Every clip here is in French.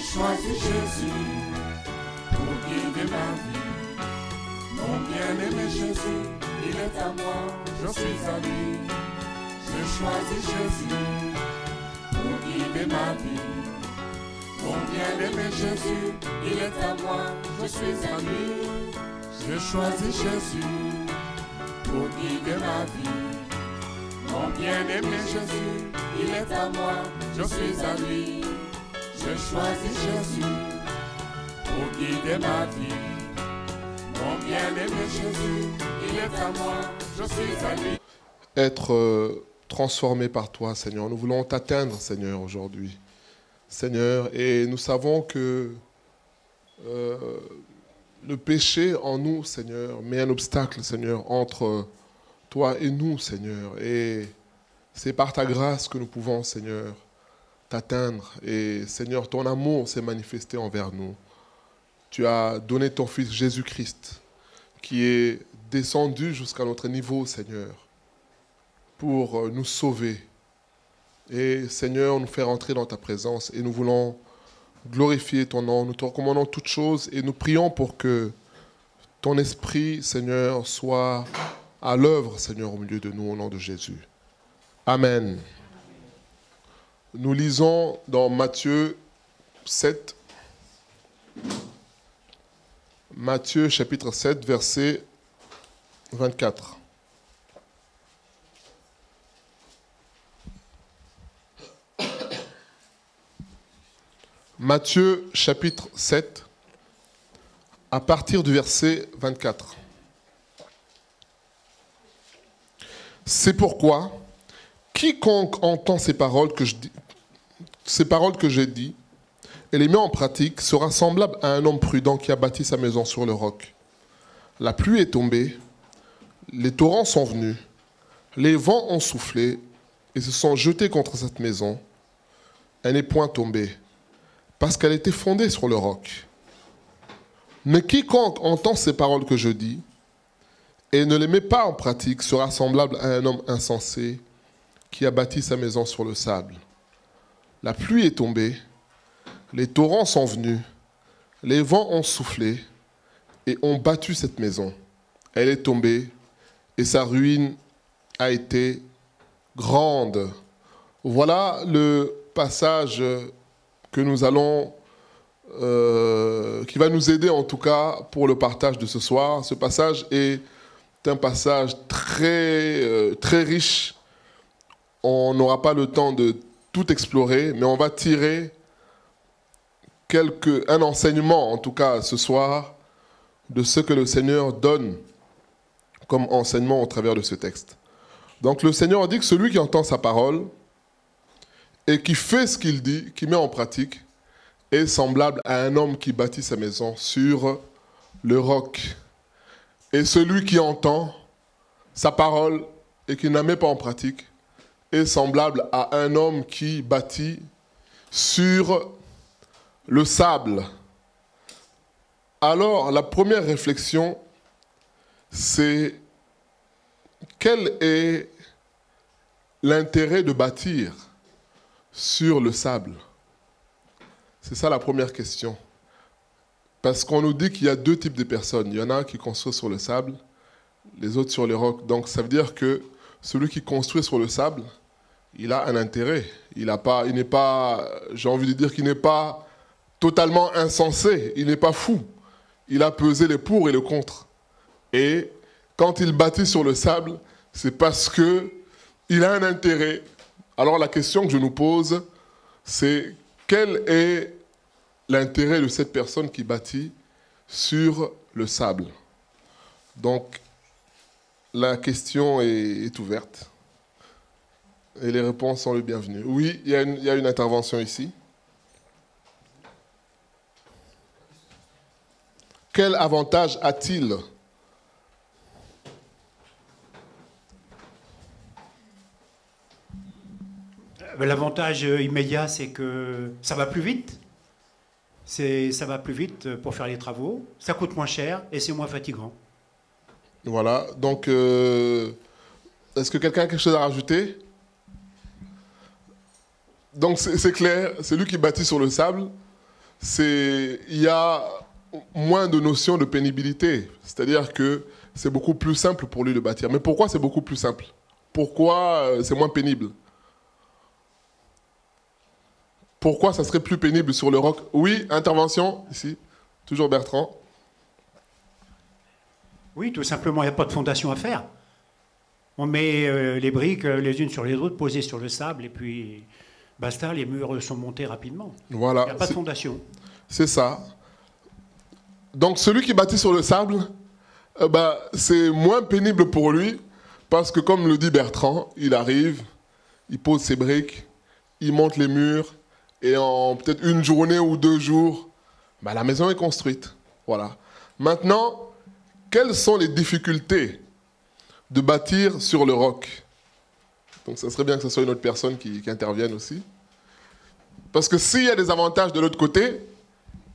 choisis Jésus pour guider ma vie. Mon bien-aimé Jésus, il est à moi, je suis à lui. J'ai choisi Jésus pour guider ma vie. Mon bien-aimé Jésus, il est à moi, je suis à lui. J'ai choisi Jésus pour guider ma vie. Mon bien-aimé Jésus, il est à moi, je suis à lui. J'ai choisi Jésus pour guider ma vie. Mon bien-aimé Jésus, il est à moi, je suis à lui. Être transformé par toi, Seigneur. Nous voulons t'atteindre, Seigneur, aujourd'hui. Seigneur, et nous savons que le péché en nous, Seigneur, met un obstacle, Seigneur, entre toi et nous, Seigneur. Et c'est par ta grâce que nous pouvons, Seigneur, t'atteindre. Et Seigneur, ton amour s'est manifesté envers nous. Tu as donné ton Fils Jésus-Christ, qui est descendu jusqu'à notre niveau, Seigneur, pour nous sauver. Et Seigneur, nous faire entrer dans ta présence. Et nous voulons glorifier ton nom. Nous te recommandons toutes choses et nous prions pour que ton esprit, Seigneur, soit à l'œuvre, Seigneur, au milieu de nous, au nom de Jésus. Amen. Nous lisons dans Matthieu 7. Matthieu chapitre 7, verset 24. Matthieu chapitre 7, à partir du verset 24. C'est pourquoi, quiconque entend ces paroles que j'ai dites et les met en pratique sera semblable à un homme prudent qui a bâti sa maison sur le roc. La pluie est tombée, les torrents sont venus, les vents ont soufflé et se sont jetés contre cette maison. Elle n'est point tombée, parce qu'elle était fondée sur le roc. Mais quiconque entend ces paroles que je dis et ne les met pas en pratique sera semblable à un homme insensé qui a bâti sa maison sur le sable. La pluie est tombée, les torrents sont venus, les vents ont soufflé et ont battu cette maison. Elle est tombée et sa ruine a été grande. Voilà le passage que nous allons, qui va nous aider en tout cas pour le partage de ce soir. Ce passage est un passage très, très riche. On n'aura pas le temps de tout explorer, mais on va tirer un enseignement, en tout cas ce soir, de ce que le Seigneur donne comme enseignement au travers de ce texte. Donc le Seigneur dit que celui qui entend sa parole et qui fait ce qu'il dit, qui met en pratique, est semblable à un homme qui bâtit sa maison sur le roc. Et celui qui entend sa parole et qui ne la met pas en pratique est semblable à un homme qui bâtit sur le sable. Alors, la première réflexion, c'est quel est l'intérêt de bâtir sur le sable? C'est ça la première question. Parce qu'on nous dit qu'il y a deux types de personnes. Il y en a qui construisent sur le sable, les autres sur les rocs. Donc ça veut dire que celui qui construit sur le sable, il a un intérêt. Il n'est pas, j'ai envie de dire qu'il n'est pas totalement insensé, il n'est pas fou. Il a pesé les pour et les contre. Et quand il bâtit sur le sable, c'est parce qu'il a un intérêt. Alors la question que je nous pose, c'est quel est l'intérêt de cette personne qui bâtit sur le sable? Donc la question est ouverte et les réponses sont les bienvenues. Oui, il y a une intervention ici. Quel avantage a-t-il ? L'avantage immédiat, c'est que ça va plus vite. Ça va plus vite pour faire les travaux. Ça coûte moins cher et c'est moins fatigant. Voilà. Donc, est-ce que quelqu'un a quelque chose à rajouter ? Donc, c'est clair. Celui qui bâtit sur le sable il y a moins de notion de pénibilité. C'est-à-dire que c'est beaucoup plus simple pour lui de bâtir. Mais pourquoi c'est beaucoup plus simple? Pourquoi c'est moins pénible? Pourquoi ça serait plus pénible sur le roc? Oui, intervention, ici. Toujours Bertrand. Oui, tout simplement, il n'y a pas de fondation à faire. On met les briques les unes sur les autres, posées sur le sable, et puis basta, les murs sont montés rapidement. Voilà. Il n'y a pas de fondation. C'est ça. Donc celui qui bâtit sur le sable, c'est moins pénible pour lui, parce que comme le dit Bertrand, il arrive, il pose ses briques, il monte les murs, et en peut-être une journée ou 2 jours, la maison est construite. Voilà. Maintenant, quelles sont les difficultés de bâtir sur le roc? Donc ça serait bien que ce soit une autre personne qui intervienne aussi. Parce que s'il y a des avantages de l'autre côté,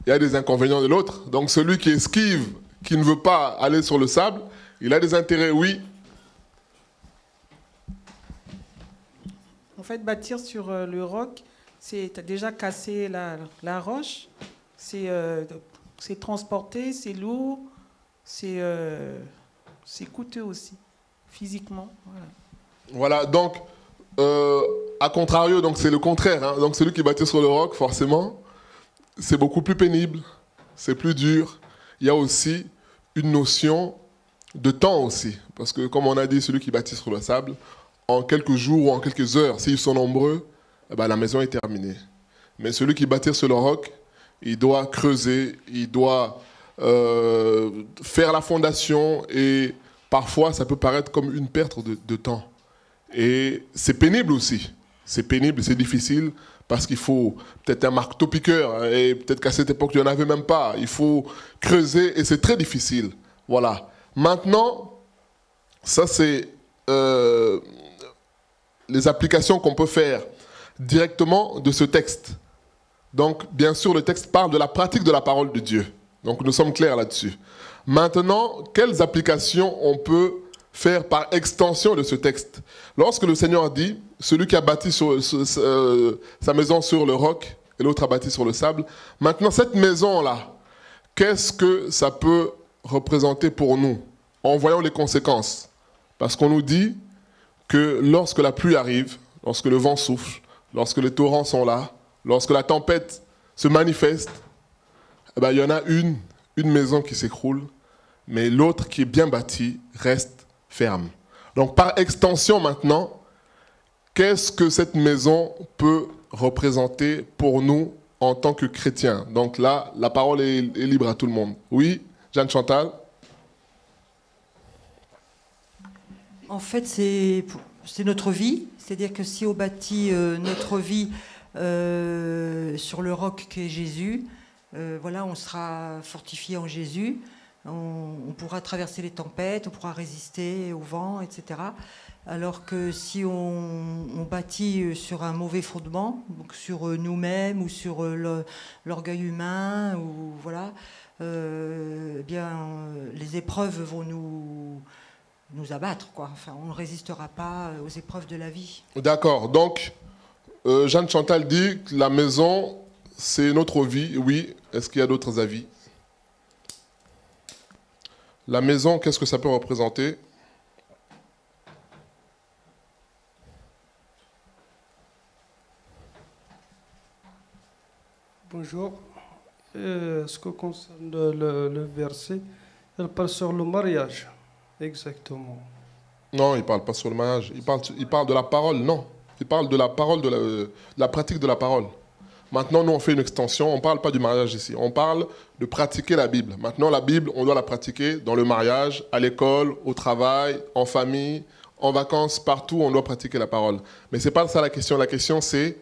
il y a des inconvénients de l'autre. Donc celui qui esquive, qui ne veut pas aller sur le sable, il a des intérêts, oui. En fait, bâtir sur le roc, c'est déjà casser la roche, c'est transporter, c'est lourd, c'est coûteux aussi, physiquement. Voilà, donc, à contrario, donc c'est le contraire. Hein. Donc celui qui bâtit sur le roc, forcément, c'est beaucoup plus pénible, c'est plus dur. Il y a aussi une notion de temps aussi. Parce que, comme on a dit, celui qui bâtit sur le sable, en quelques jours ou en quelques heures, s'ils sont nombreux, la maison est terminée. Mais celui qui bâtit sur le roc, il doit creuser, il doit faire la fondation, et parfois ça peut paraître comme une perte de temps. Et c'est pénible aussi. C'est pénible, c'est difficile, parce qu'il faut peut-être un marteau-piqueur, et peut-être qu'à cette époque, il n'y en avait même pas. Il faut creuser, et c'est très difficile. Voilà. Maintenant, ça c'est les applications qu'on peut faire directement de ce texte. Donc, bien sûr, le texte parle de la pratique de la parole de Dieu. Donc, nous sommes clairs là-dessus. Maintenant, quelles applications on peut faire par extension de ce texte? Lorsque le Seigneur dit, celui qui a bâti sa maison sur le roc et l'autre a bâti sur le sable, maintenant, cette maison-là, qu'est-ce que ça peut représenter pour nous en voyant les conséquences? Parce qu'on nous dit que lorsque la pluie arrive, lorsque le vent souffle, lorsque les torrents sont là, lorsque la tempête se manifeste, il y en a une maison qui s'écroule, mais l'autre qui est bien bâtie reste ferme. Donc par extension maintenant, qu'est-ce que cette maison peut représenter pour nous en tant que chrétiens? Donc là, la parole est libre à tout le monde. Oui, Jeanne Chantal? En fait, c'est notre vie. C'est-à-dire que si on bâtit notre vie sur le roc qu'est Jésus, on sera fortifié en Jésus, on pourra traverser les tempêtes, on pourra résister au vent, etc. Alors que si on bâtit sur un mauvais fondement, donc sur nous-mêmes ou sur l'orgueil humain, ou les épreuves vont nous abattre, quoi. Enfin, on ne résistera pas aux épreuves de la vie. D'accord. Donc, Jeanne Chantal dit que la maison, c'est notre vie. Oui. Est-ce qu'il y a d'autres avis? La maison, qu'est-ce que ça peut représenter? Bonjour. Ce qui concerne le verset, elle parle sur le mariage. Exactement. Non, il ne parle pas sur le mariage. Il parle de la parole, non. Il parle de la parole, de la pratique de la parole. Maintenant, nous, on fait une extension. On ne parle pas du mariage ici. On parle de pratiquer la Bible. Maintenant, la Bible, on doit la pratiquer dans le mariage, à l'école, au travail, en famille, en vacances, partout, on doit pratiquer la parole. Mais ce n'est pas ça la question. La question, c'est,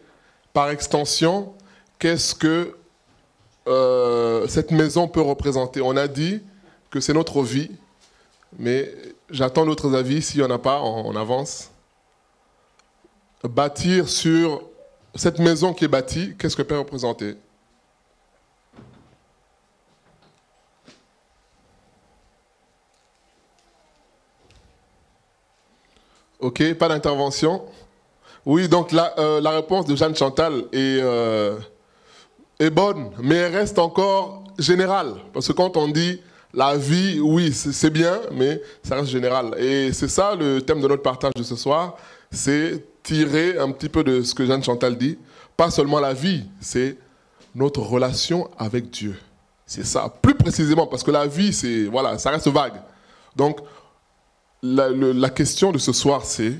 par extension, qu'est-ce que cette maison peut représenter? On a dit que c'est notre vie, mais j'attends d'autres avis. S'il n'y en a pas, on avance. Bâtir sur cette maison qui est bâtie, qu'est-ce que peut représenter? Ok, pas d'intervention. Oui, donc la réponse de Jeanne Chantal est est bonne, mais elle reste encore générale. Parce que quand on dit la vie, oui, c'est bien, mais ça reste général. Et c'est ça le thème de notre partage de ce soir, c'est tirer un petit peu de ce que Jeanne Chantal dit. Pas seulement la vie, c'est notre relation avec Dieu. C'est ça, plus précisément, parce que la vie, c'est, voilà, ça reste vague. Donc, la question de ce soir, c'est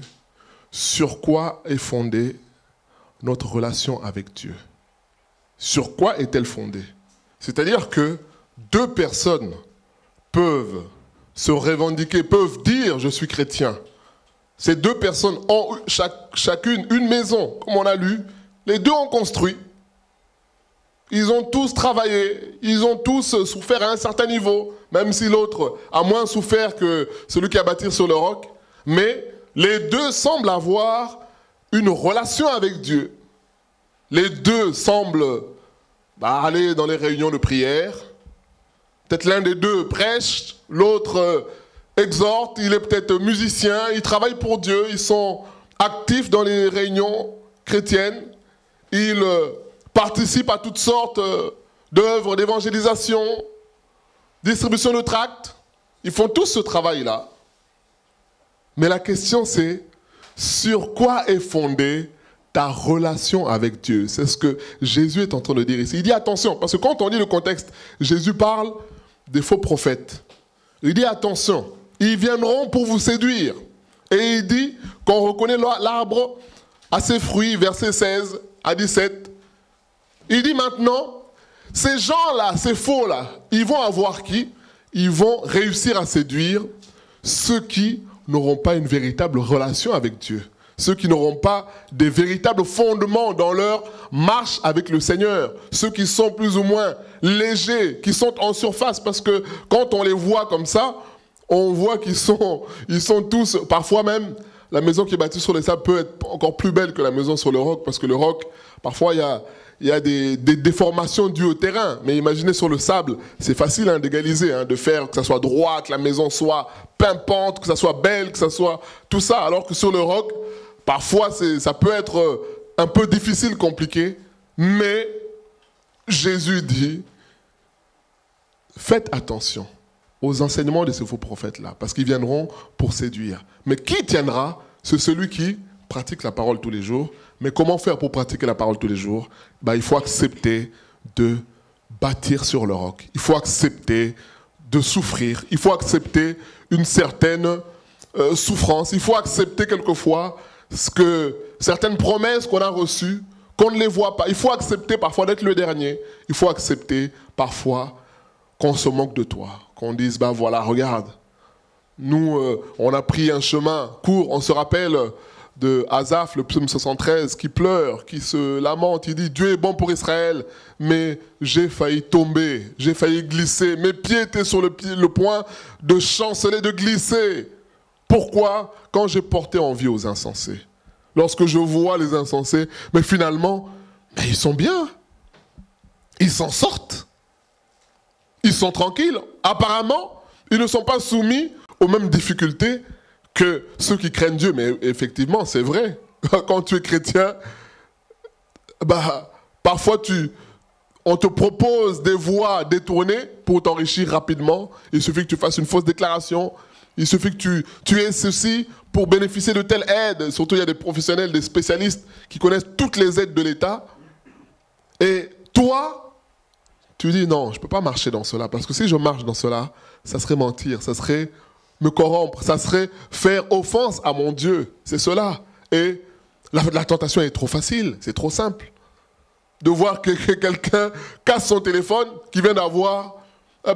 sur quoi est fondée notre relation avec Dieu? Sur quoi est-elle fondée? C'est-à-dire que deux personnes peuvent se revendiquer, peuvent dire « je suis chrétien ». Ces deux personnes ont chacune une maison, comme on a lu. Les deux ont construit. Ils ont tous travaillé, ils ont tous souffert à un certain niveau, même si l'autre a moins souffert que celui qui a bâti sur le roc. Mais les deux semblent avoir une relation avec Dieu. Les deux semblent aller dans les réunions de prière. Peut-être l'un des deux prêche, l'autre exhorte, il est peut-être musicien, il travaille pour Dieu, ils sont actifs dans les réunions chrétiennes, ils participent à toutes sortes d'œuvres d'évangélisation, distribution de tracts. Ils font tous ce travail-là. Mais la question c'est, sur quoi est fondée ta relation avec Dieu? C'est ce que Jésus est en train de dire ici. Il dit attention, parce que quand on lit le contexte, Jésus parle des faux prophètes. Il dit attention, ils viendront pour vous séduire. Et il dit qu'on reconnaît l'arbre à ses fruits, versets 16 à 17. Il dit maintenant, ces gens-là, ces faux-là, ils vont avoir qui? Ils vont réussir à séduire ceux qui n'auront pas une véritable relation avec Dieu. Ceux qui n'auront pas des véritables fondements dans leur marche avec le Seigneur. Ceux qui sont plus ou moins légers, qui sont en surface. Parce que quand on les voit comme ça, on voit qu'ils sont tous, parfois même, la maison qui est bâtie sur les sables peut être encore plus belle que la maison sur le roc. Parce que le roc, parfois, il y a des déformations dues au terrain. Mais imaginez sur le sable, c'est facile d'égaliser, de faire que ça soit droit, que la maison soit pimpante, que ça soit belle, que ça soit tout ça. Alors que sur le roc, parfois, ça peut être un peu difficile, compliqué, mais Jésus dit, faites attention aux enseignements de ces faux prophètes-là, parce qu'ils viendront pour séduire. Mais qui tiendra? C'est celui qui pratique la parole tous les jours. Mais comment faire pour pratiquer la parole tous les jours? Il faut accepter de bâtir sur le roc. Il faut accepter de souffrir. Il faut accepter une certaine souffrance. Il faut accepter quelquefois certaines promesses qu'on a reçues, qu'on ne les voit pas. Il faut accepter parfois d'être le dernier. Il faut accepter parfois qu'on se moque de toi. Qu'on dise, voilà, regarde, nous, on a pris un chemin court. On se rappelle de Asaph, le psaume 73, qui pleure, qui se lamente. Il dit, Dieu est bon pour Israël, mais j'ai failli tomber, j'ai failli glisser. Mes pieds étaient sur le point de chanceler, de glisser. Pourquoi? Quand j'ai porté envie aux insensés. Lorsque je vois les insensés, mais finalement, ils sont bien. Ils s'en sortent. Ils sont tranquilles. Apparemment, ils ne sont pas soumis aux mêmes difficultés que ceux qui craignent Dieu. Mais effectivement, c'est vrai. Quand tu es chrétien, parfois on te propose des voies détournées pour t'enrichir rapidement. Il suffit que tu fasses une fausse déclaration. Il suffit que tu aies ceci pour bénéficier de telle aide. Surtout, il y a des professionnels, des spécialistes qui connaissent toutes les aides de l'État. Et toi, tu dis non, je ne peux pas marcher dans cela. Parce que si je marche dans cela, ça serait mentir, ça serait me corrompre, ça serait faire offense à mon Dieu. C'est cela. Et la tentation est trop facile, c'est trop simple. De voir que quelqu'un casse son téléphone, qui vient d'avoir,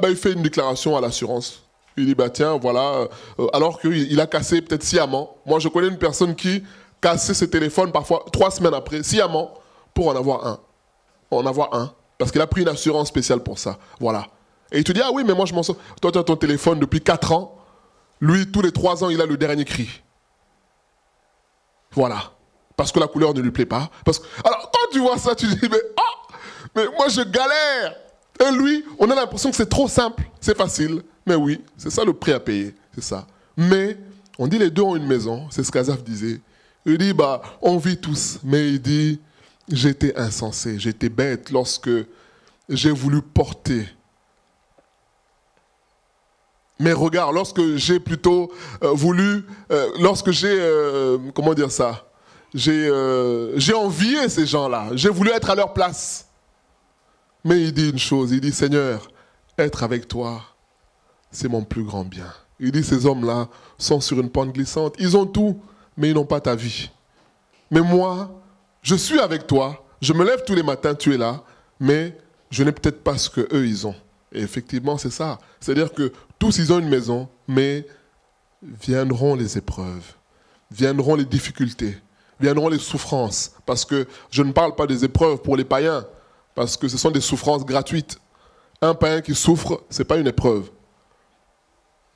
il fait une déclaration à l'assurance. Il dit, tiens, voilà, alors qu'il a cassé peut-être sciemment. Moi, je connais une personne qui cassait ses téléphones parfois 3 semaines après, sciemment, pour en avoir un. Parce qu'il a pris une assurance spéciale pour ça. Voilà. Et il te dit, ah oui, mais moi, je m'en sors. Toi, tu as ton téléphone depuis 4 ans. Lui, tous les 3 ans, il a le dernier cri. Voilà. Parce que la couleur ne lui plaît pas. Alors, quand tu vois ça, tu dis, mais moi, je galère. Et lui, on a l'impression que c'est trop simple, c'est facile. Mais oui, c'est ça le prix à payer, c'est ça. Mais, on dit les deux ont une maison, c'est ce qu'Asaph disait. Il dit, on vit tous. Mais il dit, j'étais insensé, j'étais bête lorsque j'ai voulu porter mes regards, lorsque j'ai plutôt voulu, lorsque j'ai, comment dire ça, j'ai envié ces gens-là, j'ai voulu être à leur place. Mais il dit une chose, il dit, Seigneur, être avec toi, c'est mon plus grand bien. Il dit, ces hommes-là sont sur une pente glissante, ils ont tout, mais ils n'ont pas ta vie. Mais moi, je suis avec toi, je me lève tous les matins, tu es là, mais je n'ai peut-être pas ce qu'eux, ils ont. Et effectivement, c'est ça. C'est-à-dire que tous, ils ont une maison, mais viendront les épreuves, viendront les difficultés, viendront les souffrances. Parce que je ne parle pas des épreuves pour les païens, parce que ce sont des souffrances gratuites. Un païen qui souffre, ce n'est pas une épreuve.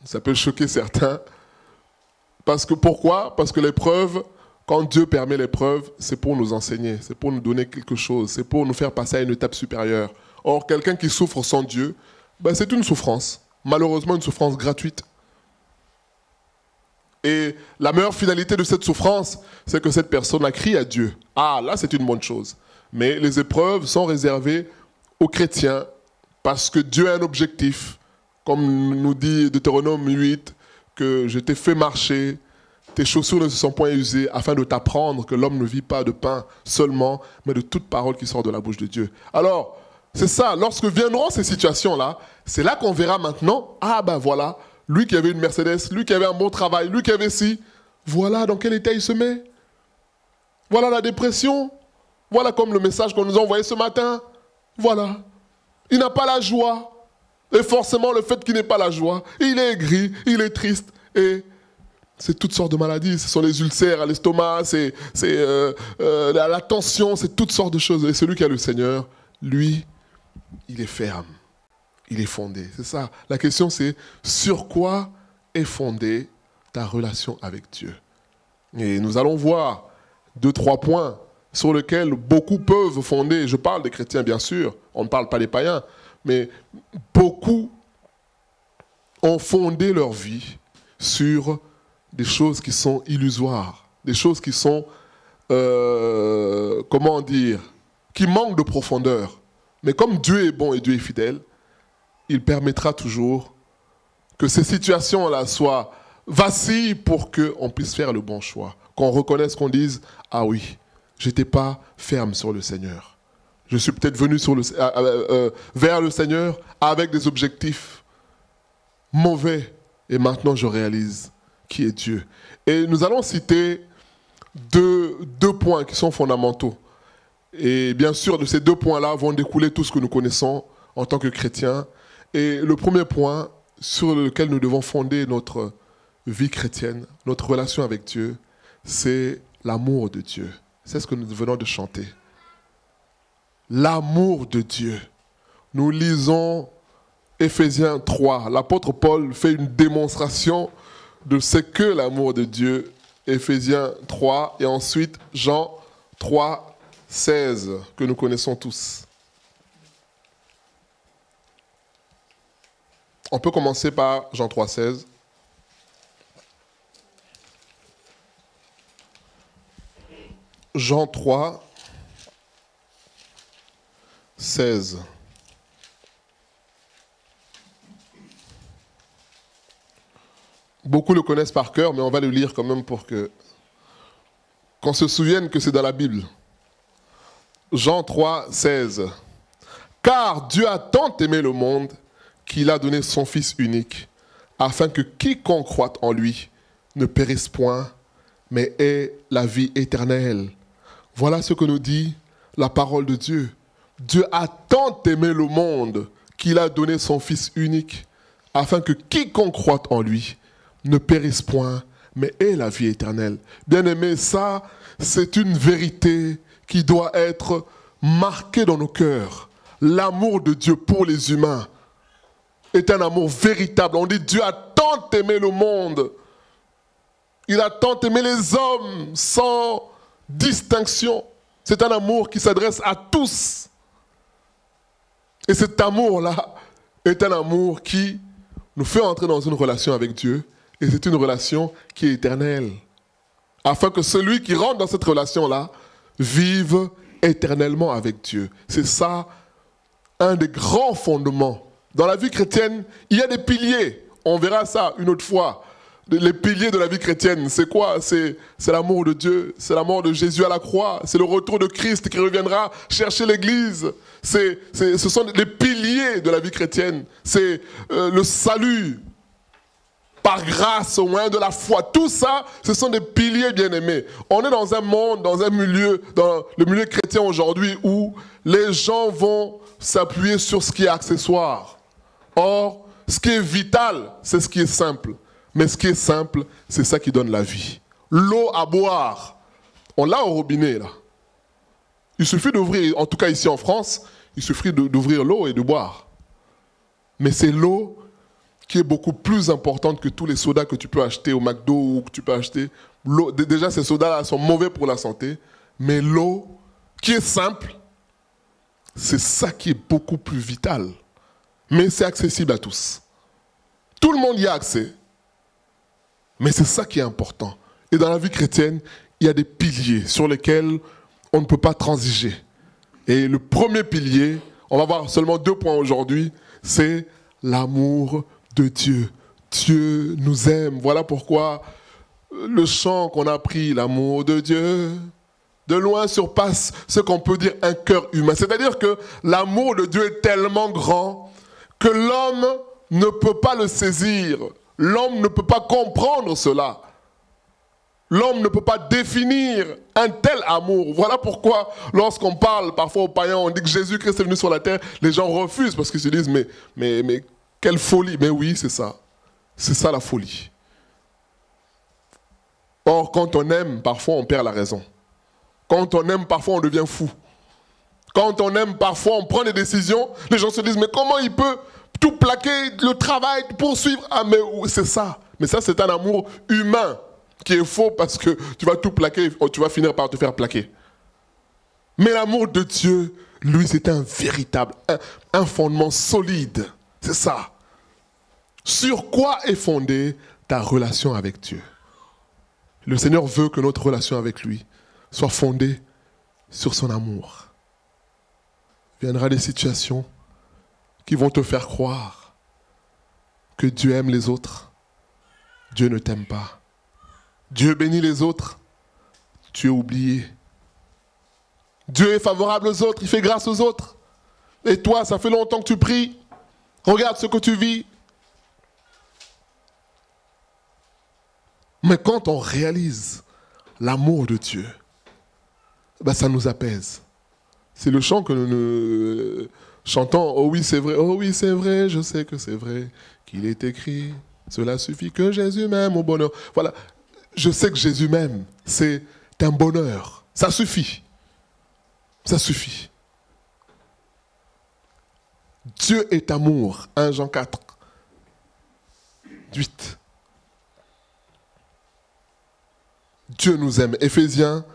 Ça peut choquer certains. Pourquoi ? Parce que l'épreuve, quand Dieu permet l'épreuve, c'est pour nous enseigner, c'est pour nous donner quelque chose, c'est pour nous faire passer à une étape supérieure. Or, quelqu'un qui souffre sans Dieu, c'est une souffrance. Malheureusement, une souffrance gratuite. Et la meilleure finalité de cette souffrance, c'est que cette personne a crié à Dieu. Ah, là, c'est une bonne chose. Mais les épreuves sont réservées aux chrétiens parce que Dieu a un objectif. Comme nous dit Deutéronome 8, que je t'ai fait marcher, tes chaussures ne se sont point usées, afin de t'apprendre que l'homme ne vit pas de pain seulement, mais de toute parole qui sort de la bouche de Dieu. Alors, c'est ça, lorsque viendront ces situations-là, c'est là qu'on verra maintenant, voilà, lui qui avait une Mercedes, lui qui avait un bon travail, lui qui avait ci, voilà dans quel état il se met. Voilà la dépression, voilà comme le message qu'on nous a envoyé ce matin, voilà. Il n'a pas la joie, et forcément le fait qu'il n'ait pas la joie, il est aigri, il est triste, et c'est toutes sortes de maladies, ce sont les ulcères à l'estomac, c'est la tension, c'est toutes sortes de choses. Et celui qui a le Seigneur, lui, il est ferme, il est fondé. C'est ça. La question c'est, sur quoi est fondée ta relation avec Dieu ? Et nous allons voir 2-3 points sur lesquels beaucoup peuvent fonder. Je parle des chrétiens bien sûr, on ne parle pas des païens, mais beaucoup ont fondé leur vie sur des choses qui sont illusoires, des choses qui sont, qui manquent de profondeur. Mais comme Dieu est bon et Dieu est fidèle, il permettra toujours que ces situations-là soient vacillent pour qu'on puisse faire le bon choix. Qu'on reconnaisse, qu'on dise, ah oui, je n'étais pas ferme sur le Seigneur. Je suis peut-être venu vers le Seigneur avec des objectifs mauvais. Et maintenant, je réalise qui est Dieu. Et nous allons citer deux points qui sont fondamentaux. Et bien sûr, de ces 2 points-là vont découler tout ce que nous connaissons en tant que chrétiens. Et le premier point sur lequel nous devons fonder notre vie chrétienne, notre relation avec Dieu, c'est l'amour de Dieu. C'est ce que nous venons de chanter. L'amour de Dieu. Nous lisons Éphésiens 3. L'apôtre Paul fait une démonstration de ce que l'amour de Dieu. Éphésiens 3 et ensuite Jean 3, 16, que nous connaissons tous. On peut commencer par Jean 3, 16. Jean 3, 16. Beaucoup le connaissent par cœur, mais on va le lire quand même pour qu'on se souvienne que c'est dans la Bible. Jean 3, 16. Car Dieu a tant aimé le monde qu'il a donné son Fils unique, afin que quiconque croit en lui ne périsse point, mais ait la vie éternelle. Voilà ce que nous dit la parole de Dieu. Dieu a tant aimé le monde qu'il a donné son Fils unique, afin que quiconque croit en lui ne périsse point, mais ait la vie éternelle. Bien-aimés, ça, c'est une vérité qui doit être marquée dans nos cœurs. L'amour de Dieu pour les humains est un amour véritable. On dit Dieu a tant aimé le monde. Il a tant aimé les hommes sans distinction. C'est un amour qui s'adresse à tous. Et cet amour-là est un amour qui nous fait entrer dans une relation avec Dieu. Et c'est une relation qui est éternelle. Afin que celui qui rentre dans cette relation-là vive éternellement avec Dieu. C'est ça, un des grands fondements. Dans la vie chrétienne, il y a des piliers. On verra ça une autre fois. Les piliers de la vie chrétienne, c'est quoi? C'est l'amour de Dieu, c'est la mort de Jésus à la croix, c'est le retour de Christ qui reviendra chercher l'Église. Ce sont les piliers de la vie chrétienne. C'est le salut par grâce au moyen de la foi. Tout ça, ce sont des piliers bien-aimés. On est dans un monde, dans un milieu, dans le milieu chrétien aujourd'hui où les gens vont s'appuyer sur ce qui est accessoire. Or, ce qui est vital, c'est ce qui est simple. Mais ce qui est simple, c'est ça qui donne la vie. L'eau à boire, on l'a au robinet là. Il suffit d'ouvrir, en tout cas ici en France, il suffit d'ouvrir l'eau et de boire. Mais c'est l'eau qui est beaucoup plus importante que tous les sodas que tu peux acheter au McDo ou que tu peux acheter. Déjà, ces sodas-là sont mauvais pour la santé. Mais l'eau, qui est simple, c'est ça qui est beaucoup plus vital. Mais c'est accessible à tous. Tout le monde y a accès. Mais c'est ça qui est important. Et dans la vie chrétienne, il y a des piliers sur lesquels on ne peut pas transiger. Et le premier pilier, on va voir seulement 2 points aujourd'hui, c'est l'amour de Dieu. Dieu nous aime. Voilà pourquoi le chant qu'on a appris, l'amour de Dieu, de loin surpasse ce qu'on peut dire un cœur humain. C'est-à-dire que l'amour de Dieu est tellement grand que l'homme ne peut pas le saisir. L'homme ne peut pas comprendre cela. L'homme ne peut pas définir un tel amour. Voilà pourquoi, lorsqu'on parle parfois aux païens, on dit que Jésus-Christ est venu sur la terre, les gens refusent parce qu'ils se disent mais quelle folie. Mais oui, c'est ça. C'est ça la folie. Or, quand on aime, parfois on perd la raison. Quand on aime, parfois on devient fou. Quand on aime, parfois on prend des décisions, les gens se disent mais comment il peut tout plaquer, le travail, poursuivre? Ah mais c'est ça. Mais ça c'est un amour humain qui est faux parce que tu vas tout plaquer, tu vas finir par te faire plaquer. Mais l'amour de Dieu, lui, c'est un véritable, un fondement solide. C'est ça. Sur quoi est fondée ta relation avec Dieu? Le Seigneur veut que notre relation avec lui soit fondée sur son amour. Il viendra des situations qui vont te faire croire que Dieu aime les autres. Dieu ne t'aime pas. Dieu bénit les autres. Tu es oublié. Dieu est favorable aux autres. Il fait grâce aux autres. Et toi, ça fait longtemps que tu pries. Regarde ce que tu vis. Mais quand on réalise l'amour de Dieu, ben ça nous apaise. C'est le chant que nous chantons. Oh oui, c'est vrai, je sais que c'est vrai qu'il est écrit. Cela suffit que Jésus m'aime au bonheur. Voilà. Je sais que Jésus m'aime, c'est un bonheur. Ça suffit. Ça suffit. Dieu est amour. 1 Jean 4, 8. Dieu nous aime. Éphésiens,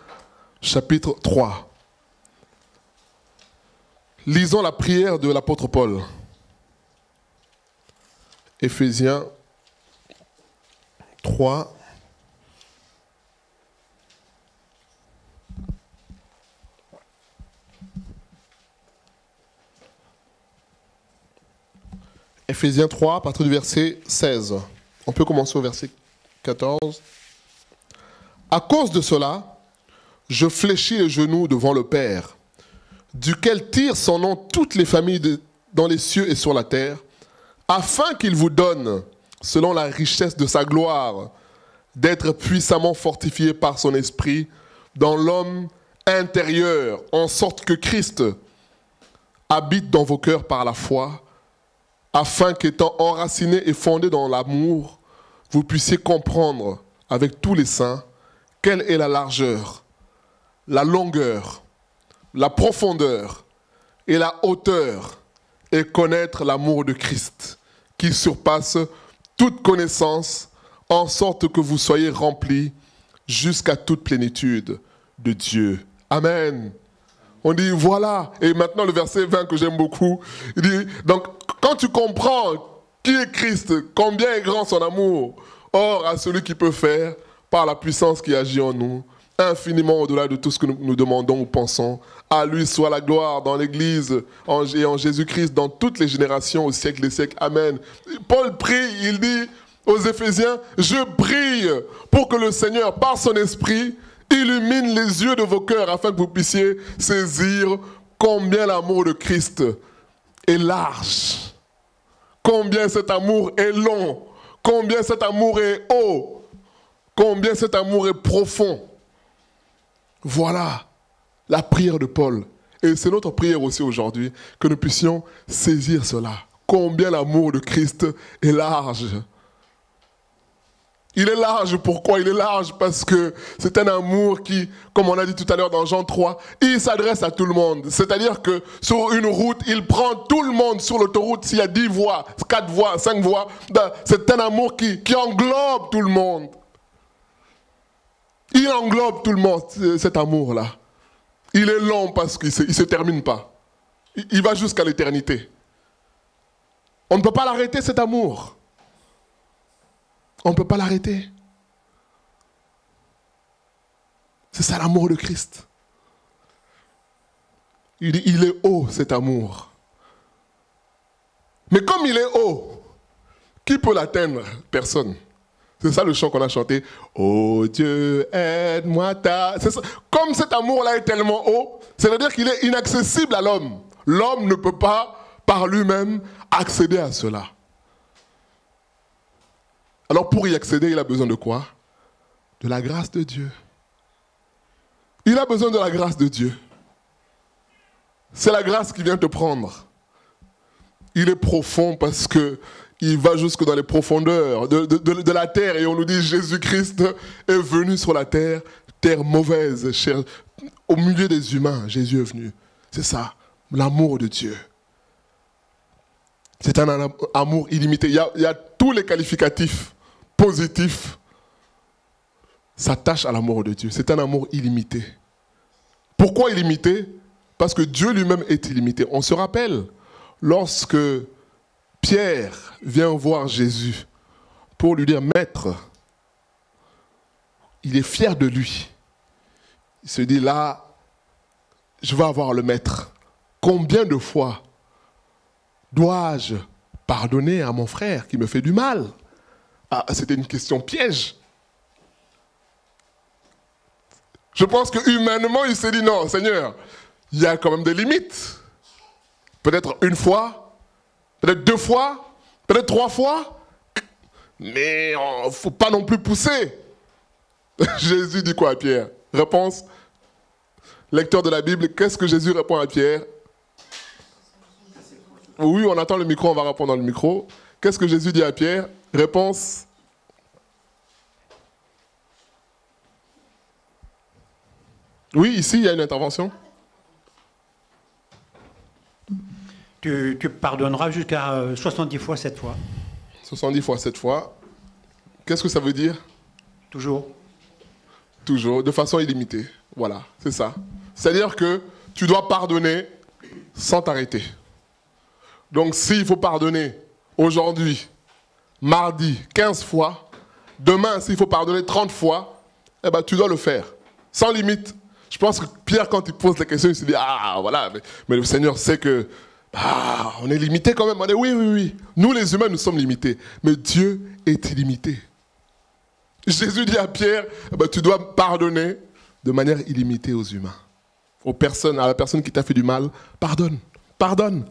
chapitre 3. Lisons la prière de l'apôtre Paul. Éphésiens 3. Éphésiens 3, à partir du verset 16. On peut commencer au verset 14. À cause de cela, je fléchis les genoux devant le Père, duquel tirent son nom toutes les familles dans les cieux et sur la terre, afin qu'il vous donne, selon la richesse de sa gloire, d'être puissamment fortifié par son esprit dans l'homme intérieur, en sorte que Christ habite dans vos cœurs par la foi, afin qu'étant enraciné et fondé dans l'amour, vous puissiez comprendre avec tous les saints quelle est la largeur, la longueur, la profondeur et la hauteur, et connaître l'amour de Christ, qui surpasse toute connaissance, en sorte que vous soyez remplis jusqu'à toute plénitude de Dieu. Amen. On dit voilà, et maintenant le verset 20 que j'aime beaucoup, il dit, donc quand tu comprends qui est Christ, combien est grand son amour, or à celui qui peut faire, par la puissance qui agit en nous, infiniment au-delà de tout ce que nous demandons ou pensons. À lui soit la gloire dans l'Église et en Jésus-Christ dans toutes les générations, au siècle des siècles. Amen. Paul prie, il dit aux Éphésiens, je prie pour que le Seigneur, par son esprit, illumine les yeux de vos cœurs afin que vous puissiez saisir combien l'amour de Christ est large, combien cet amour est long, combien cet amour est haut, combien cet amour est profond. Voilà la prière de Paul. Et c'est notre prière aussi aujourd'hui, que nous puissions saisir cela. Combien l'amour de Christ est large. Il est large, pourquoi? Il est large parce que c'est un amour qui, comme on a dit tout à l'heure dans Jean 3, il s'adresse à tout le monde. C'est-à-dire que sur une route, il prend tout le monde sur l'autoroute. S'il y a 10 voies, 4 voies, 5 voies, c'est un amour qui englobe tout le monde. Il englobe tout le monde, cet amour-là. Il est long parce qu'il ne se termine pas. Il va jusqu'à l'éternité. On ne peut pas l'arrêter, cet amour. On ne peut pas l'arrêter. C'est ça l'amour de Christ. Il est haut, cet amour. Mais comme il est haut, qui peut l'atteindre? Personne. C'est ça le chant qu'on a chanté. Oh Dieu, aide-moi ta... C'est ça. Comme cet amour-là est tellement haut, c'est-à-dire qu'il est inaccessible à l'homme. L'homme ne peut pas, par lui-même, accéder à cela. Alors pour y accéder, il a besoin de quoi? De la grâce de Dieu. Il a besoin de la grâce de Dieu. C'est la grâce qui vient te prendre. Il est profond parce que il va jusque dans les profondeurs de la terre. Et on nous dit Jésus-Christ est venu sur la terre, terre mauvaise, chère, au milieu des humains. Jésus est venu. C'est ça, l'amour de Dieu. C'est un amour illimité. Il y a tous les qualificatifs positifs s'attachent à l'amour de Dieu. C'est un amour illimité. Pourquoi illimité? Parce que Dieu lui-même est illimité. On se rappelle, lorsque Pierre vient voir Jésus pour lui dire « Maître », il est fier de lui. Il se dit là, je vais avoir le Maître. Combien de fois dois-je pardonner à mon frère qui me fait du mal? Ah, c'était une question piège. Je pense que humainement, il s'est dit non, Seigneur, il y a quand même des limites. Peut-être une fois, peut-être 2 fois, peut-être 3 fois, mais il ne faut pas non plus pousser. Jésus dit quoi à Pierre? Réponse, lecteur de la Bible, qu'est-ce que Jésus répond à Pierre? Oui, on attend le micro, on va répondre dans le micro. Qu'est-ce que Jésus dit à Pierre? Réponse. Oui, ici, il y a une intervention. Tu pardonneras jusqu'à 70 fois 7 fois. 70 fois 7 fois. Qu'est-ce que ça veut dire? Toujours. Toujours, de façon illimitée. Voilà, c'est ça. C'est-à-dire que tu dois pardonner sans t'arrêter. Donc s'il faut pardonner aujourd'hui, mardi, 15 fois, demain, s'il faut pardonner 30 fois, eh ben, tu dois le faire, sans limite. Je pense que Pierre, quand il pose la question, il se dit « Ah, voilà, mais le Seigneur sait que on est limité quand même. » On est, oui. Nous, les humains, nous sommes limités. Mais Dieu est illimité. Jésus dit à Pierre eh ben, « Tu dois pardonner de manière illimitée aux humains. À la personne qui t'a fait du mal, pardonne. Pardonne,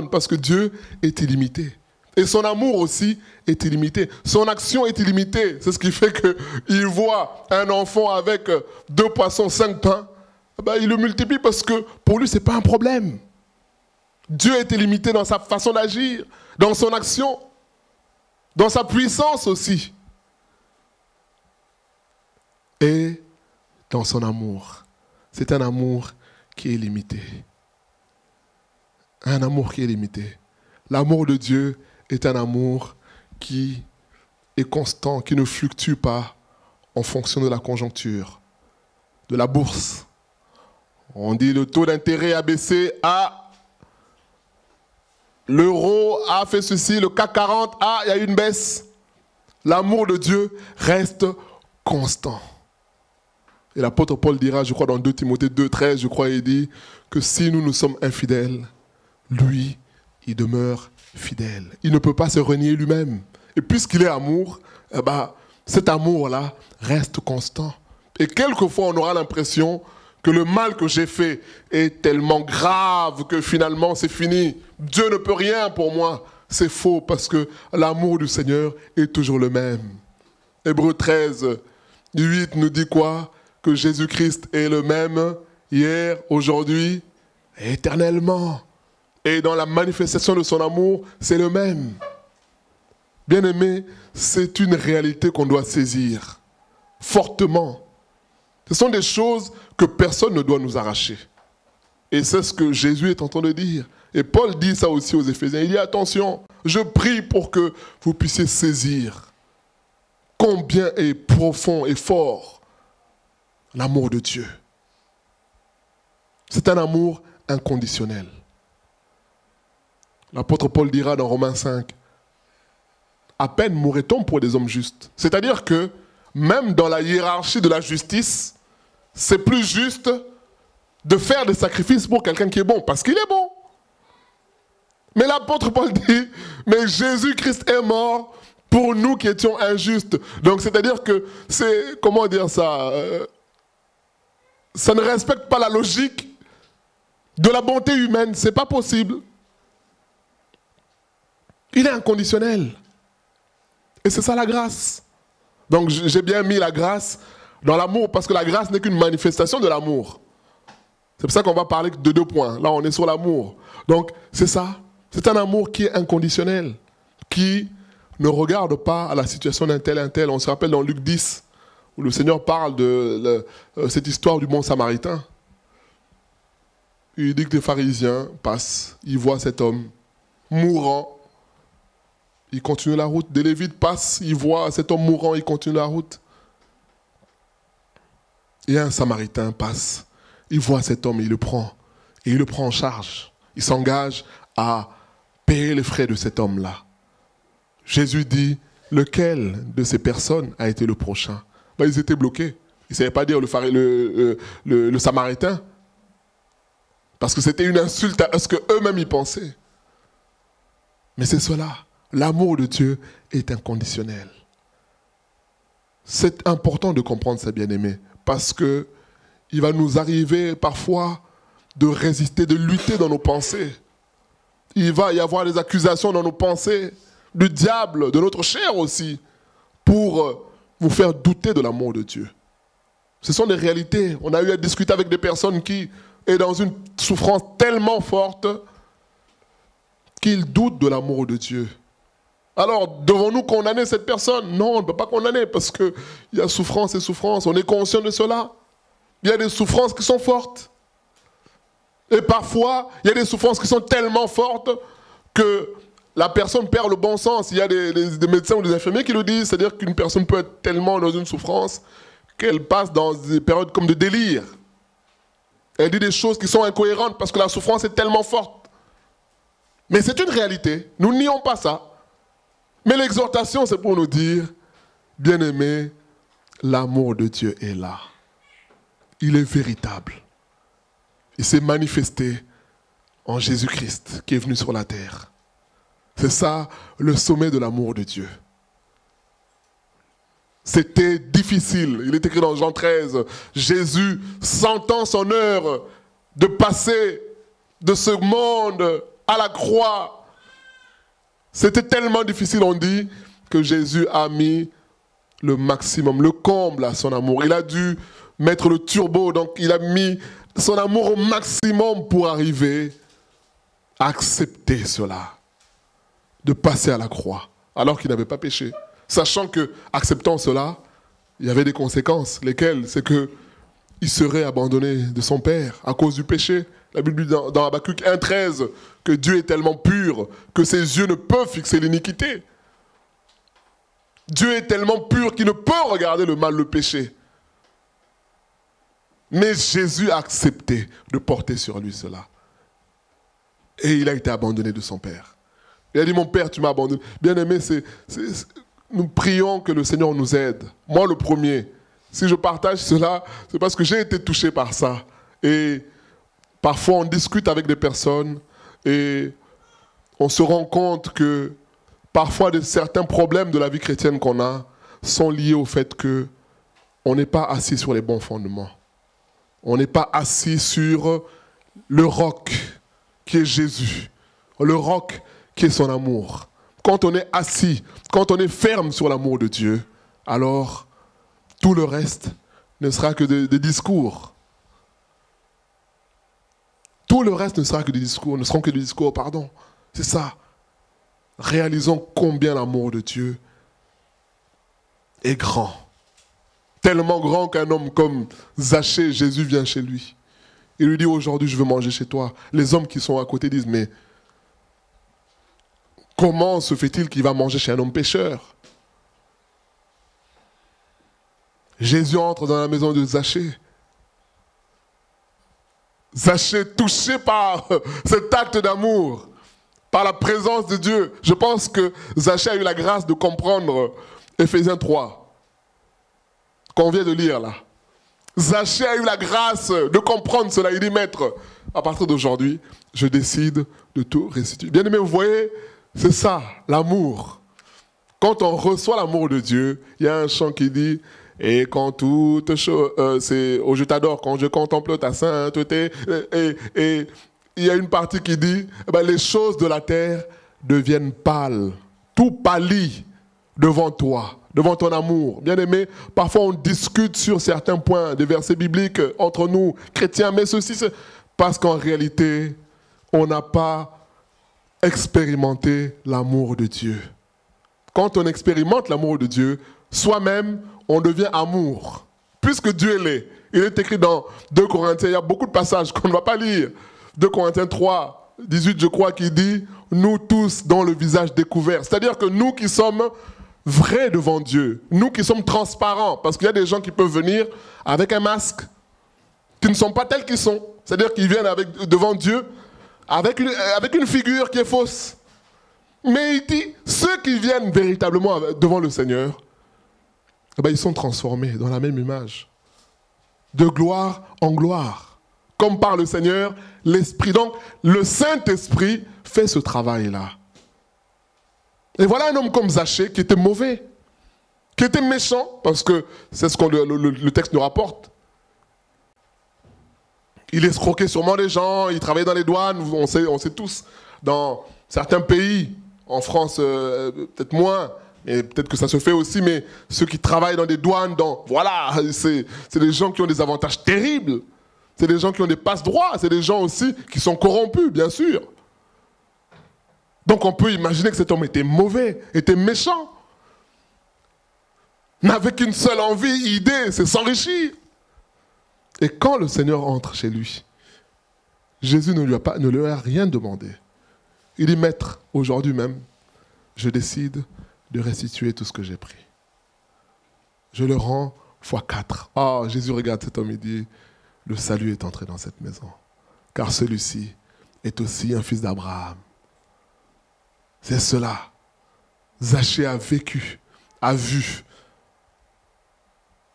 parce que Dieu est illimité. Et son amour aussi est illimité. Son action est illimitée. C'est ce qui fait qu'il voit un enfant avec 2 poissons, 5 pains. Ben, il le multiplie parce que pour lui, ce n'est pas un problème. Dieu est illimité dans sa façon d'agir, dans son action, dans sa puissance aussi. Et dans son amour. C'est un amour qui est limité. Un amour qui est limité. L'amour de Dieu est un amour qui est constant, qui ne fluctue pas en fonction de la conjoncture, de la bourse. On dit le taux d'intérêt a baissé, l'euro a fait ceci, le CAC 40, il y a eu une baisse. L'amour de Dieu reste constant. Et l'apôtre Paul dira, je crois dans 2 Timothée 2,13, je crois, il dit que si nous sommes infidèles, lui, il demeure fidèle. Il ne peut pas se renier lui-même. Et puisqu'il est amour, eh ben, cet amour-là reste constant. Et quelquefois, on aura l'impression que le mal que j'ai fait est tellement grave que finalement, c'est fini. Dieu ne peut rien pour moi. C'est faux parce que l'amour du Seigneur est toujours le même. Hébreux 13, 8 nous dit quoi? Que Jésus-Christ est le même hier, aujourd'hui, et éternellement. Et dans la manifestation de son amour, c'est le même. Bien-aimé, c'est une réalité qu'on doit saisir fortement. Ce sont des choses que personne ne doit nous arracher. Et c'est ce que Jésus est en train de dire. Et Paul dit ça aussi aux Éphésiens. Il dit attention, je prie pour que vous puissiez saisir combien est profond et fort l'amour de Dieu. C'est un amour inconditionnel. L'apôtre Paul dira dans Romains 5, à peine mourrait-on pour des hommes justes. C'est-à-dire que même dans la hiérarchie de la justice, c'est plus juste de faire des sacrifices pour quelqu'un qui est bon, parce qu'il est bon. Mais l'apôtre Paul dit, mais Jésus-Christ est mort pour nous qui étions injustes. Donc c'est-à-dire que c'est, comment dire ça, ça ne respecte pas la logique de la bonté humaine, c'est pas possible. Il est inconditionnel. Et c'est ça la grâce. Donc j'ai bien mis la grâce dans l'amour, parce que la grâce n'est qu'une manifestation de l'amour. C'est pour ça qu'on va parler de 2 points. Là, on est sur l'amour. Donc, c'est ça. C'est un amour qui est inconditionnel, qui ne regarde pas à la situation d'un tel, un tel. On se rappelle dans Luc 10, où le Seigneur parle de cette histoire du bon Samaritain. Il dit que les pharisiens passent, ils voient cet homme mourant. Il continue la route. Des Lévites passent, ils voient cet homme mourant, il continue la route. Et un Samaritain passe, il voit cet homme, il le prend. Et il le prend en charge. Il s'engage à payer les frais de cet homme-là. Jésus dit, lequel de ces personnes a été le prochain? Ben, ils étaient bloqués. Ils ne savaient pas dire le Samaritain. Parce que c'était une insulte à ce qu'eux-mêmes y pensaient. Mais c'est cela. L'amour de Dieu est inconditionnel. C'est important de comprendre ça, bien-aimé, parce que il va nous arriver parfois de résister, de lutter dans nos pensées. Il va y avoir des accusations dans nos pensées, du diable, de notre chair aussi, pour vous faire douter de l'amour de Dieu. Ce sont des réalités. On a eu à discuter avec des personnes qui sont dans une souffrance tellement forte qu'ils doutent de l'amour de Dieu. Alors, devons-nous condamner cette personne? Non, on ne peut pas condamner parce qu'il y a souffrance et souffrance. On est conscient de cela. Il y a des souffrances qui sont fortes. Et parfois, il y a des souffrances qui sont tellement fortes que la personne perd le bon sens. Il y a des médecins ou des infirmiers qui le disent. C'est-à-dire qu'une personne peut être tellement dans une souffrance qu'elle passe dans des périodes comme de délire. Elle dit des choses qui sont incohérentes parce que la souffrance est tellement forte. Mais c'est une réalité. Nous nions pas ça. Mais l'exhortation, c'est pour nous dire, bien-aimés, l'amour de Dieu est là. Il est véritable. Il s'est manifesté en Jésus-Christ qui est venu sur la terre. C'est ça le sommet de l'amour de Dieu. C'était difficile. Il est écrit dans Jean 13, Jésus sentant son heure de passer de ce monde à la croix. C'était tellement difficile, on dit, que Jésus a mis le maximum, le comble à son amour. Il a dû mettre le turbo, donc il a mis son amour au maximum pour arriver à accepter cela, de passer à la croix, alors qu'il n'avait pas péché. Sachant que, acceptant cela, il y avait des conséquences. Lesquelles? C'est qu'il serait abandonné de son Père à cause du péché. La Bible dit dans Habakkuk 1,13 que Dieu est tellement pur que ses yeux ne peuvent fixer l'iniquité. Dieu est tellement pur qu'il ne peut regarder le mal, le péché. Mais Jésus a accepté de porter sur lui cela. Et il a été abandonné de son Père. Il a dit, mon Père, tu m'as abandonné. Bien aimé, nous prions que le Seigneur nous aide. Moi, le premier, Si je partage cela, c'est parce que j'ai été touché par ça. Et parfois, on discute avec des personnes et on se rend compte que parfois, certains problèmes de la vie chrétienne qu'on a sont liés au fait qu'on n'est pas assis sur les bons fondements. On n'est pas assis sur le roc qui est Jésus, le roc qui est son amour. Quand on est assis, quand on est ferme sur l'amour de Dieu, alors tout le reste ne sera que des discours. Tout le reste ne sera que des discours, ne seront que des discours, pardon. C'est ça. Réalisons combien l'amour de Dieu est grand. Tellement grand qu'un homme comme Zachée, Jésus vient chez lui. Il lui dit, aujourd'hui, je veux manger chez toi. Les hommes qui sont à côté disent, mais comment se fait-il qu'il va manger chez un homme pécheur? Jésus entre dans la maison de Zachée. Zachée, touché par cet acte d'amour, par la présence de Dieu. Je pense que Zachée a eu la grâce de comprendre Éphésiens 3, qu'on vient de lire là. Zachée a eu la grâce de comprendre cela. Il dit, maître, à partir d'aujourd'hui, je décide de tout restituer. Bien aimé, vous voyez, c'est ça, l'amour. Quand on reçoit l'amour de Dieu, il y a un chant qui dit, et quand toute chose, c'est oh, je t'adore, quand je contemple ta sainteté, et il y a une partie qui dit, les choses de la terre deviennent pâles, tout pâlit devant toi, devant ton amour. Bien aimé, parfois on discute sur certains points des versets bibliques entre nous, chrétiens, mais ceci, c'est parce qu'en réalité, on n'a pas expérimenté l'amour de Dieu. Quand on expérimente l'amour de Dieu, soi-même, on devient amour. Puisque Dieu l'est. Il est écrit dans 2 Corinthiens, il y a beaucoup de passages qu'on ne va pas lire. 2 Corinthiens 3, 18, je crois, qui dit « Nous tous dont le visage découvert ». C'est-à-dire que nous qui sommes vrais devant Dieu, nous qui sommes transparents, parce qu'il y a des gens qui peuvent venir avec un masque, qui ne sont pas tels qu'ils sont. C'est-à-dire qu'ils viennent devant Dieu avec une figure qui est fausse. Mais il dit, ceux qui viennent véritablement devant le Seigneur, ils sont transformés dans la même image, de gloire en gloire. Comme par le Seigneur, l'Esprit. Donc, le Saint-Esprit fait ce travail-là. Et voilà un homme comme Zachée qui était mauvais, qui était méchant, parce que c'est ce que le texte nous rapporte. Il escroquait sûrement les gens, il travaillait dans les douanes, on sait tous, dans certains pays, en France peut-être moins, et peut-être que ça se fait aussi, mais ceux qui travaillent dans des douanes, voilà, c'est des gens qui ont des avantages terribles. C'est des gens qui ont des passe-droits, c'est des gens aussi qui sont corrompus, bien sûr. Donc on peut imaginer que cet homme était mauvais, était méchant. N'avait qu'une seule envie, idée, c'est s'enrichir. Et quand le Seigneur entre chez lui, Jésus ne lui a rien demandé. Il dit, maître, aujourd'hui même, je décide de restituer tout ce que j'ai pris. Je le rends x4. Oh, Jésus regarde cet homme et dit, le salut est entré dans cette maison, car celui-ci est aussi un fils d'Abraham. C'est cela. Zachée a vécu, a vu.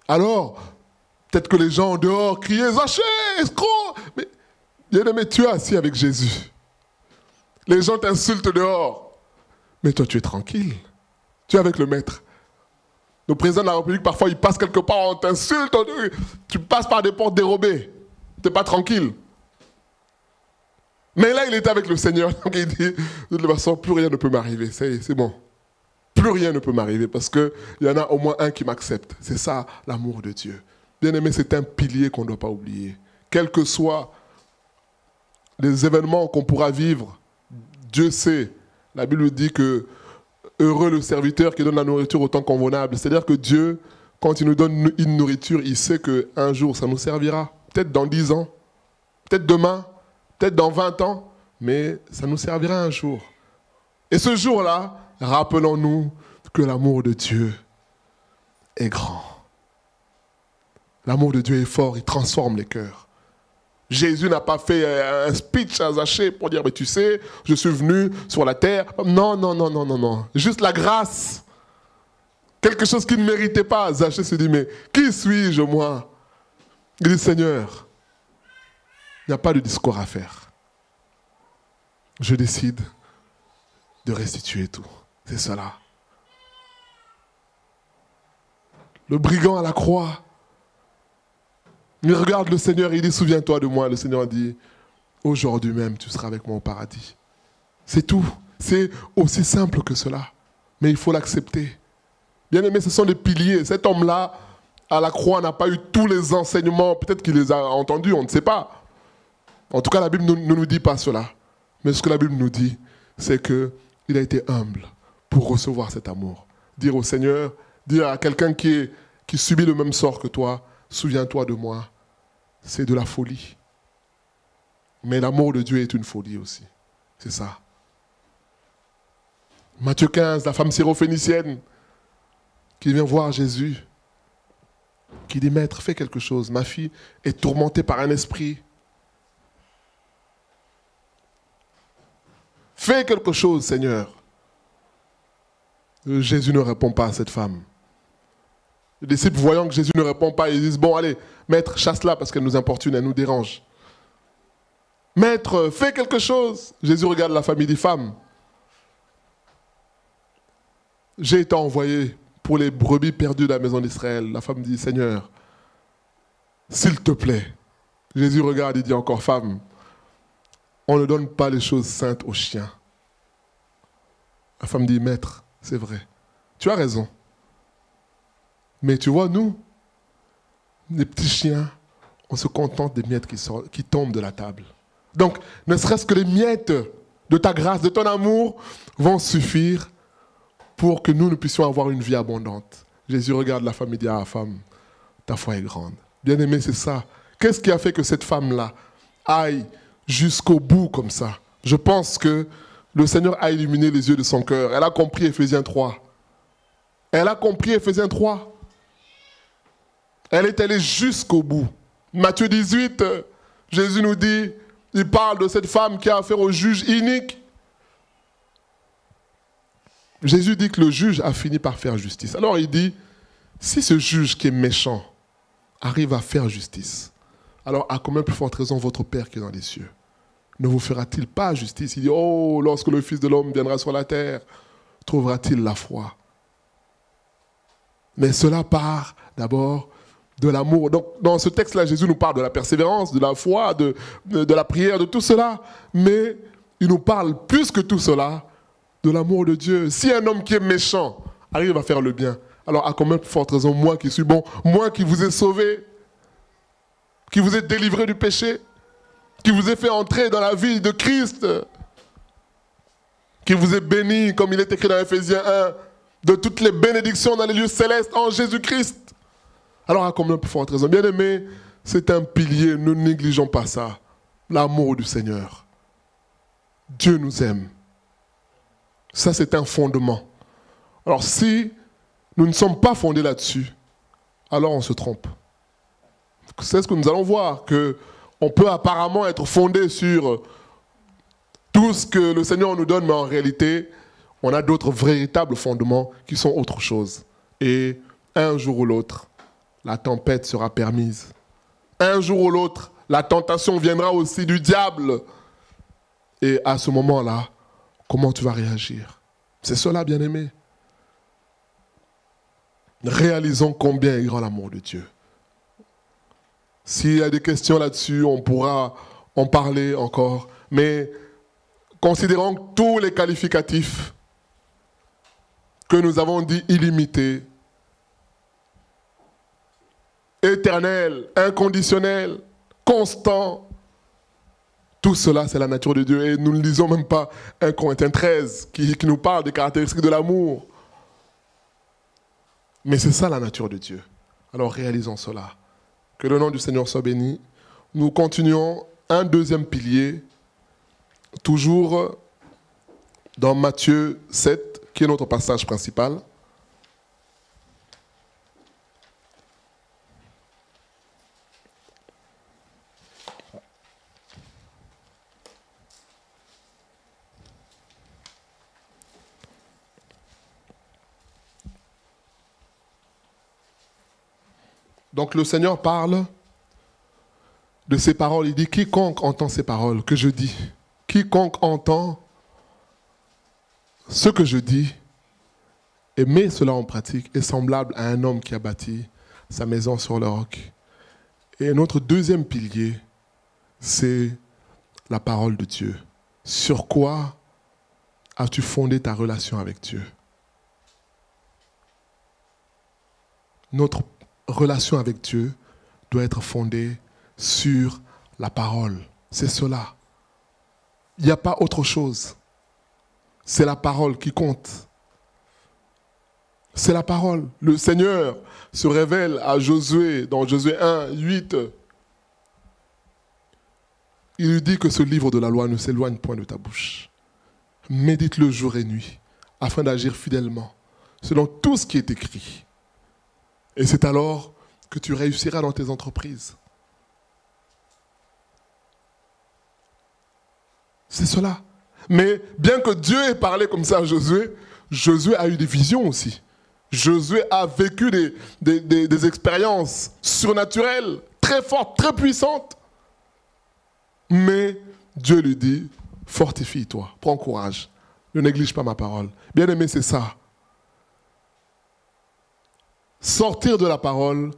Alors, peut-être que les gens en dehors criaient, Zachée, escroc! Mais, bien aimé, tu es assis avec Jésus. Les gens t'insultent dehors. Mais toi, tu es tranquille. Tu es avec le maître. Le président de la République, parfois, il passe quelque part, on t'insulte, tu passes par des portes dérobées. Tu n'es pas tranquille. Mais là, il était avec le Seigneur. Donc il dit, de toute façon, plus rien ne peut m'arriver. C'est bon. Plus rien ne peut m'arriver parce qu'il y en a au moins un qui m'accepte. C'est ça, l'amour de Dieu. Bien aimé, c'est un pilier qu'on ne doit pas oublier. Quels que soient les événements qu'on pourra vivre, Dieu sait. La Bible dit que heureux le serviteur qui donne la nourriture au temps convenable. C'est-à-dire que Dieu, quand il nous donne une nourriture, il sait qu'un jour, ça nous servira. Peut-être dans 10 ans, peut-être demain, peut-être dans 20 ans, mais ça nous servira un jour. Et ce jour-là, rappelons-nous que l'amour de Dieu est grand. L'amour de Dieu est fort, il transforme les cœurs. Jésus n'a pas fait un speech à Zachée pour dire, mais tu sais, je suis venu sur la terre. Non, non, non, non, non, non. Juste la grâce. quelque chose qu'il ne méritait pas. Zachée se dit, mais qui suis-je, moi? Il dit, Seigneur, il n'y a pas de discours à faire. Je décide de restituer tout. C'est cela. Le brigand à la croix, il regarde le Seigneur et il dit, souviens-toi de moi. Le Seigneur dit, aujourd'hui même, tu seras avec moi au paradis. C'est tout. C'est aussi simple que cela. Mais il faut l'accepter. Bien aimé, ce sont des piliers. Cet homme-là, à la croix, n'a pas eu tous les enseignements. Peut-être qu'il les a entendus, on ne sait pas. En tout cas, la Bible ne nous dit pas cela. Mais ce que la Bible nous dit, c'est qu'il a été humble pour recevoir cet amour. Dire au Seigneur, dire à quelqu'un qui subit le même sort que toi, souviens-toi de moi, c'est de la folie. Mais l'amour de Dieu est une folie aussi. C'est ça. Matthieu 15, la femme syrophénicienne qui vient voir Jésus, qui dit, Maître, fais quelque chose. Ma fille est tourmentée par un esprit. Fais quelque chose, Seigneur. Jésus ne répond pas à cette femme. Les disciples, voyant que Jésus ne répond pas, ils disent, bon, allez, Maître, chasse-la parce qu'elle nous importune, elle nous dérange. Maître, fais quelque chose. Jésus regarde la femme, il dit, femme, j'ai été envoyé pour les brebis perdues de la maison d'Israël. La femme dit, Seigneur, s'il te plaît. Jésus regarde et dit encore, femme, on ne donne pas les choses saintes aux chiens. La femme dit, Maître, c'est vrai, tu as raison. Mais tu vois, nous, les petits chiens, on se contente des miettes qui tombent de la table. Donc, ne serait-ce que les miettes de ta grâce, de ton amour, vont suffire pour que nous puissions avoir une vie abondante. Jésus regarde la femme et dit, ah femme, ta foi est grande. Bien aimé, c'est ça. Qu'est-ce qui a fait que cette femme-là aille jusqu'au bout comme ça? Je pense que le Seigneur a illuminé les yeux de son cœur. Elle a compris Éphésiens 3. Elle a compris Éphésiens 3. Elle est allée jusqu'au bout. Matthieu 18, Jésus nous dit, il parle de cette femme qui a affaire au juge inique. Jésus dit que le juge a fini par faire justice. Alors il dit, si ce juge qui est méchant arrive à faire justice, alors à combien plus forte raison votre Père qui est dans les cieux ne vous fera-t-il pas justice? Il dit, oh, lorsque le Fils de l'homme viendra sur la terre, trouvera-t-il la foi? Mais cela part d'abord de l'amour. Donc, dans ce texte-là, Jésus nous parle de la persévérance, de la foi, de la prière, de tout cela. Mais il nous parle plus que tout cela de l'amour de Dieu. Si un homme qui est méchant arrive à faire le bien, alors à combien de forte raison, moi qui suis bon, moi qui vous ai sauvé, qui vous ai délivré du péché, qui vous ai fait entrer dans la vie de Christ, qui vous ai béni, comme il est écrit dans Ephésiens 1, de toutes les bénédictions dans les lieux célestes en Jésus-Christ. Alors à combien de forte raison? Bien aimé, c'est un pilier, ne négligeons pas ça. L'amour du Seigneur. Dieu nous aime. Ça, c'est un fondement. Alors si nous ne sommes pas fondés là-dessus, alors on se trompe. C'est ce que nous allons voir, qu'on peut apparemment être fondé sur tout ce que le Seigneur nous donne, mais en réalité, on a d'autres véritables fondements qui sont autre chose. Et un jour ou l'autre, la tempête sera permise. Un jour ou l'autre, la tentation viendra aussi du diable. Et à ce moment-là, comment tu vas réagir? C'est cela, bien-aimé. Réalisons combien est grand l'amour de Dieu. S'il y a des questions là-dessus, on pourra en parler encore. Mais considérons tous les qualificatifs que nous avons dit illimités, éternel, inconditionnel, constant. Tout cela, c'est la nature de Dieu. Et nous ne lisons même pas 1 Corinthiens 13 qui nous parle des caractéristiques de l'amour. Mais c'est ça la nature de Dieu. Alors réalisons cela. Que le nom du Seigneur soit béni. Nous continuons un deuxième pilier, toujours dans Matthieu 7, qui est notre passage principal. Donc le Seigneur parle de ces paroles. Il dit, quiconque entend ces paroles que je dis, quiconque entend ce que je dis et met cela en pratique est semblable à un homme qui a bâti sa maison sur le roc. Et notre deuxième pilier, c'est la parole de Dieu. Sur quoi as-tu fondé ta relation avec Dieu? Notre relation avec Dieu doit être fondée sur la parole. C'est cela. Il n'y a pas autre chose. C'est la parole qui compte. C'est la parole. Le Seigneur se révèle à Josué, dans Josué 1, 8. Il lui dit que ce livre de la loi ne s'éloigne point de ta bouche. Médite-le jour et nuit, afin d'agir fidèlement, selon tout ce qui est écrit. Et c'est alors que tu réussiras dans tes entreprises. C'est cela. Mais bien que Dieu ait parlé comme ça à Josué, Josué a eu des visions aussi. Josué a vécu des expériences surnaturelles, très fortes, très puissantes. Mais Dieu lui dit, fortifie-toi, prends courage, ne néglige pas ma parole. Bien-aimé, c'est ça. Sortir de la parole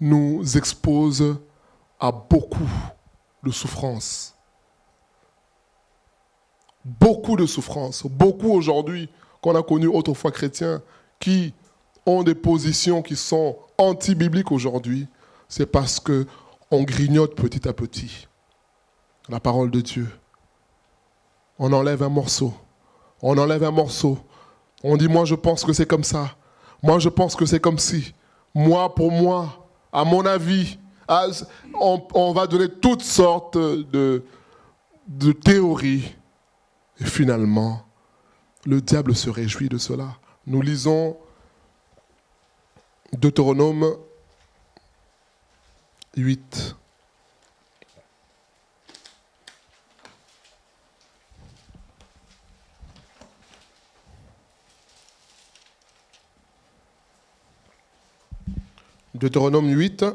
nous expose à beaucoup de souffrances. Beaucoup de souffrances. Beaucoup aujourd'hui, qu'on a connus autrefois chrétiens, qui ont des positions qui sont anti-bibliques aujourd'hui. C'est parce qu'on grignote petit à petit la parole de Dieu. On enlève un morceau. On enlève un morceau. On dit, moi je pense que c'est comme ça. Moi je pense que c'est comme si. Moi pour moi, à mon avis, on va donner toutes sortes de théories. Et finalement, le diable se réjouit de cela. Nous lisons Deutéronome 8. Deutéronome 8.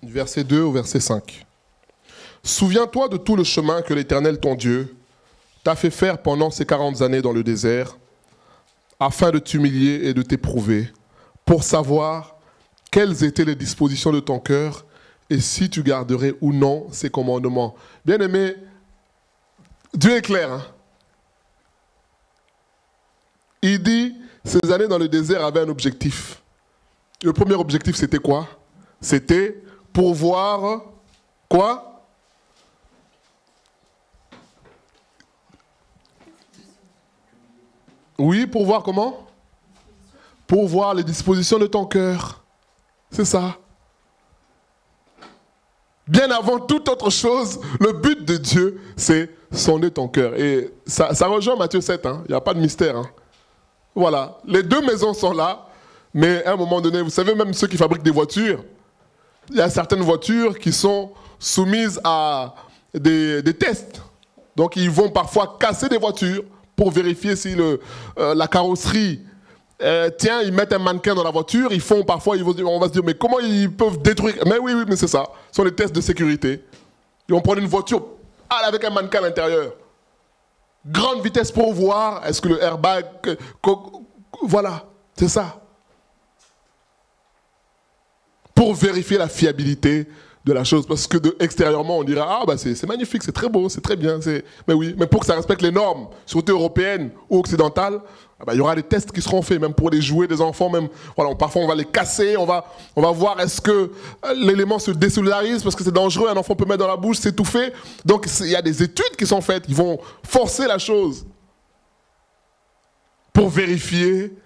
Du verset 2 au verset 5. Souviens-toi de tout le chemin que l'Éternel, ton Dieu, t'a fait faire pendant ces 40 années dans le désert, afin de t'humilier et de t'éprouver, pour savoir quelles étaient les dispositions de ton cœur et si tu garderais ou non ses commandements. Bien-aimé, Dieu est clair. Hein? Il dit, ces années dans le désert avaient un objectif. Le premier objectif, c'était quoi? C'était pour voir quoi? Oui, pour voir comment? Pour voir les dispositions de ton cœur. C'est ça. Bien avant toute autre chose, le but de Dieu, c'est sonder ton cœur. Et ça rejoint Matthieu 7, hein. Il n'y a pas de mystère. Hein. Voilà, les deux maisons sont là, mais à un moment donné, vous savez, même ceux qui fabriquent des voitures, il y a certaines voitures qui sont soumises à des tests. Donc ils vont parfois casser des voitures pour vérifier si la carrosserie tiens, ils mettent un mannequin dans la voiture, ils font parfois, on va se dire, mais comment ils peuvent détruire? Mais oui, mais c'est ça. Ce sont les tests de sécurité. Ils vont prendre une voiture avec un mannequin à l'intérieur. Grande vitesse pour voir, est-ce que le airbag... Voilà, c'est ça. Pour vérifier la fiabilité de la chose. Parce que extérieurement, on dira, ah, bah, c'est magnifique, c'est très beau, c'est très bien. Mais oui, mais pour que ça respecte les normes, surtout européennes ou occidentales, ah bah, il y aura des tests qui seront faits, même pour les jouets des enfants. Même, voilà, parfois, on va les casser, on va voir est-ce que l'élément se désolidarise, parce que c'est dangereux, un enfant peut mettre dans la bouche, s'étouffer. Donc, il y a des études qui sont faites, ils vont forcer la chose pour vérifier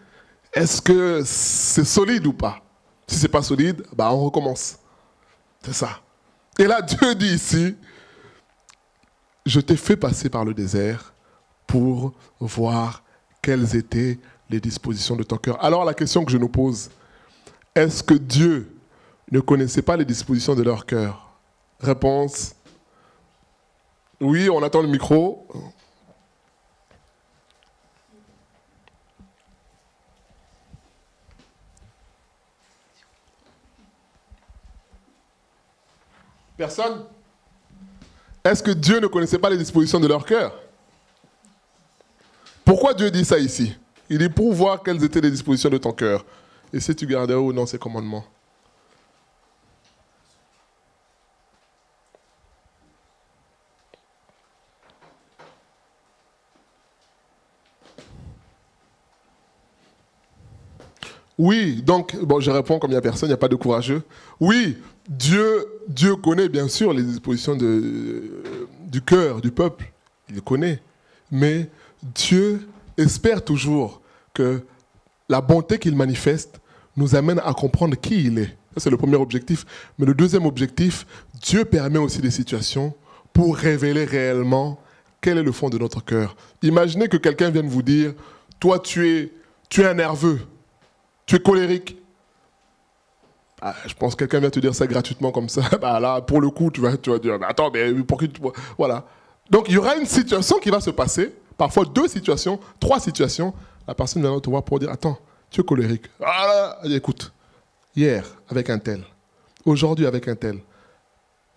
est-ce que c'est solide ou pas. Si ce n'est pas solide, bah, on recommence. C'est ça. Et là, Dieu dit ici, je t'ai fait passer par le désert pour voir quelles étaient les dispositions de ton cœur. Alors la question que je nous pose, est-ce que Dieu ne connaissait pas les dispositions de leur cœur? Réponse, Oui, on attend le micro. Personne? Est-ce que Dieu ne connaissait pas les dispositions de leur cœur? Pourquoi Dieu dit ça ici? Il dit pour voir quelles étaient les dispositions de ton cœur. Et si tu garderais ou non ses commandements. Oui, donc, bon, je réponds comme il n'y a personne, il n'y a pas de courageux. Oui, Dieu connaît bien sûr les dispositions du cœur, du peuple. Il les connaît. Mais Dieu espère toujours que la bonté qu'il manifeste nous amène à comprendre qui il est. Ça, c'est le premier objectif. Mais le deuxième objectif, Dieu permet aussi des situations pour révéler réellement quel est le fond de notre cœur. Imaginez que quelqu'un vienne vous dire, toi, tu es un nerveux. Tu es colérique. Ah, je pense que quelqu'un vient te dire ça gratuitement comme ça. Bah là, pour le coup, tu vas dire, mais attends, mais pour qui tu... Voilà. Donc, il y aura une situation qui va se passer, parfois 2 situations, 3 situations. La personne viendra te voir pour dire, attends, tu es colérique. Ah là, écoute, hier, avec un tel. Aujourd'hui, avec un tel.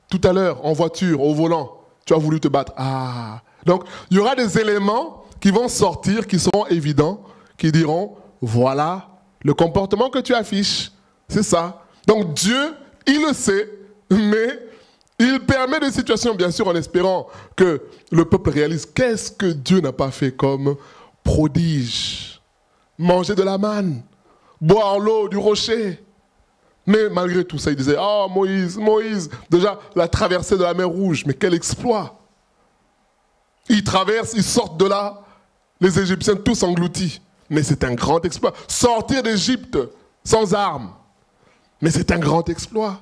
Tout à l'heure, en voiture, au volant, tu as voulu te battre. Ah. Donc, il y aura des éléments qui vont sortir, qui seront évidents, qui diront, voilà le comportement que tu affiches, c'est ça. Donc Dieu, il le sait, mais il permet des situations, bien sûr, en espérant que le peuple réalise qu'est-ce que Dieu n'a pas fait comme prodige. Manger de la manne, boire l'eau du rocher. Mais malgré tout ça, il disait, oh Moïse, déjà la traversée de la mer Rouge, mais quel exploit. Ils traversent, ils sortent de là, les Égyptiens tous engloutis. Mais c'est un grand exploit. Sortir d'Égypte sans armes. Mais c'est un grand exploit.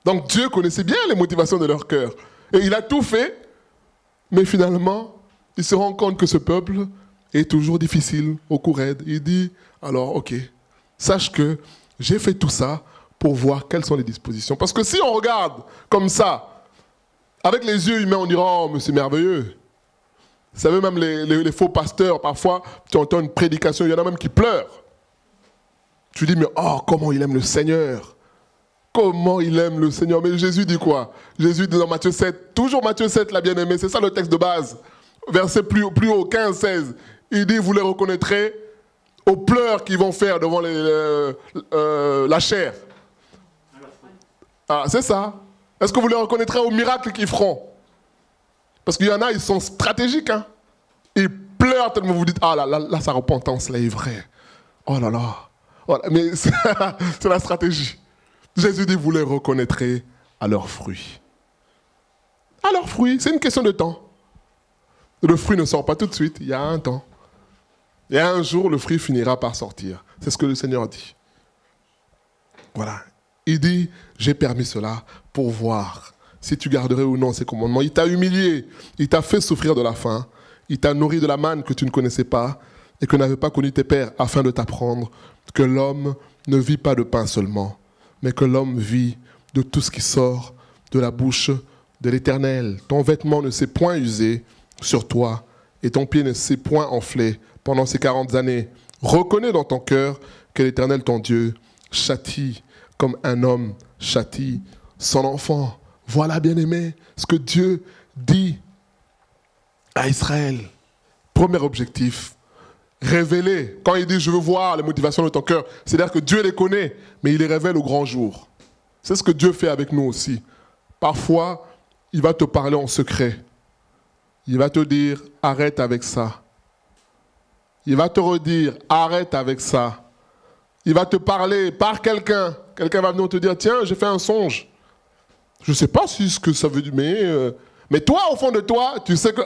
Donc Dieu connaissait bien les motivations de leur cœur. Et il a tout fait. Mais finalement, il se rend compte que ce peuple est toujours difficile, au cou raide. Il dit, alors ok, sache que j'ai fait tout ça pour voir quelles sont les dispositions. Parce que si on regarde comme ça, avec les yeux humains, on dira, oh mais c'est merveilleux. Vous savez, même les faux pasteurs, parfois, tu entends une prédication, il y en a même qui pleurent. Tu dis, mais oh, comment il aime le Seigneur. Comment il aime le Seigneur. Mais Jésus dit quoi? Jésus dit dans Matthieu 7, toujours Matthieu 7, la bien-aimée, c'est ça le texte de base. Verset plus haut, 15, 16. Il dit, vous les reconnaîtrez aux pleurs qu'ils vont faire devant la chair. Ah, c'est ça. Est-ce que vous les reconnaîtrez aux miracles qu'ils feront? Parce qu'il y en a, ils sont stratégiques. Hein. Ils pleurent tellement vous dites, ah là, sa repentance là est vraie. Oh là là. Voilà. Mais c'est la stratégie. Jésus dit, vous les reconnaîtrez à leurs fruits. À leurs fruits, c'est une question de temps. Le fruit ne sort pas tout de suite, il y a un temps. Et un jour, le fruit finira par sortir. C'est ce que le Seigneur dit. Voilà. Il dit, j'ai permis cela pour voir si tu garderais ou non ses commandements. Il t'a humilié, il t'a fait souffrir de la faim, il t'a nourri de la manne que tu ne connaissais pas et que n'avaient pas connu tes pères, afin de t'apprendre que l'homme ne vit pas de pain seulement, mais que l'homme vit de tout ce qui sort de la bouche de l'Éternel. Ton vêtement ne s'est point usé sur toi et ton pied ne s'est point enflé pendant ces 40 années. Reconnais dans ton cœur que l'Éternel, ton Dieu, châtie comme un homme châtie son enfant. Voilà, bien-aimé, ce que Dieu dit à Israël. Premier objectif, révéler. Quand il dit « je veux voir les motivations de ton cœur », c'est-à-dire que Dieu les connaît, mais il les révèle au grand jour. C'est ce que Dieu fait avec nous aussi. Parfois, il va te parler en secret. Il va te dire « arrête avec ça ». Il va te redire « arrête avec ça ». Il va te parler par quelqu'un. Quelqu'un va venir te dire « tiens, j'ai fait un songe ». Je ne sais pas si ce que ça veut dire, mais toi, au fond de toi, tu sais que,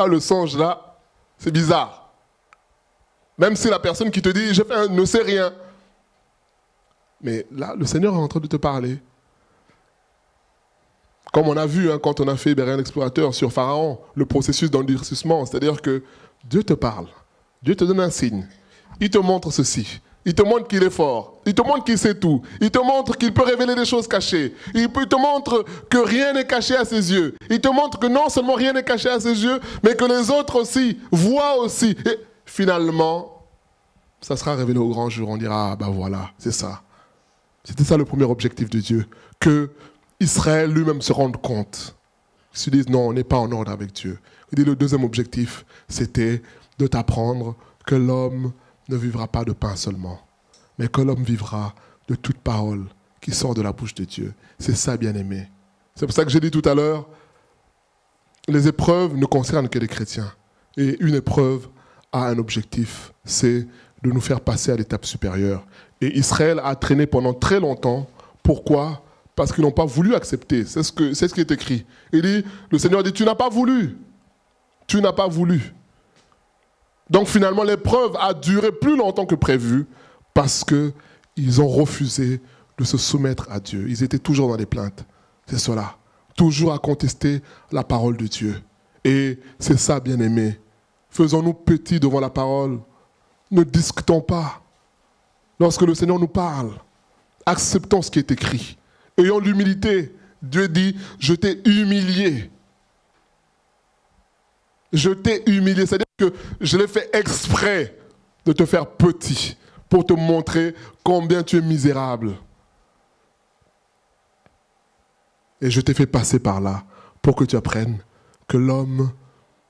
le songe là, c'est bizarre. Même si la personne qui te dit, ne sait rien. Mais là, le Seigneur est en train de te parler. Comme on a vu quand on a fait Béréen l'explorateur sur Pharaon, le processus d'endurcissement, c'est-à-dire que Dieu te parle, Dieu te donne un signe, il te montre ceci, Il te montre qu'il est fort. Il te montre qu'il sait tout. Il te montre qu'il peut révéler des choses cachées. Il te montre que rien n'est caché à ses yeux. Il te montre que non seulement rien n'est caché à ses yeux, mais que les autres aussi voient aussi. Et finalement, ça sera révélé au grand jour. On dira, ah ben voilà, c'est ça. C'était ça le premier objectif de Dieu. Que Israël lui-même se rende compte. Ils se disent, non, on n'est pas en ordre avec Dieu. Il dit, le deuxième objectif, c'était de t'apprendre que l'homme ne vivra pas de pain seulement, mais que l'homme vivra de toute parole qui sort de la bouche de Dieu. C'est ça, bien-aimé. C'est pour ça que j'ai dit tout à l'heure, les épreuves ne concernent que les chrétiens. Et une épreuve a un objectif, c'est de nous faire passer à l'étape supérieure. Et Israël a traîné pendant très longtemps. Pourquoi ? Parce qu'ils n'ont pas voulu accepter. C'est ce qui est écrit. Il dit, le Seigneur dit, tu n'as pas voulu. Tu n'as pas voulu. Donc finalement, l'épreuve a duré plus longtemps que prévu parce qu'ils ont refusé de se soumettre à Dieu. Ils étaient toujours dans les plaintes. C'est cela. Toujours à contester la parole de Dieu. Et c'est ça, bien-aimés. Faisons-nous petits devant la parole. Ne discutons pas. Lorsque le Seigneur nous parle, acceptons ce qui est écrit. Ayons l'humilité. Dieu dit, je t'ai humilié. Je t'ai humilié, c'est-à-dire que je l'ai fait exprès de te faire petit pour te montrer combien tu es misérable. Et je t'ai fait passer par là pour que tu apprennes que l'homme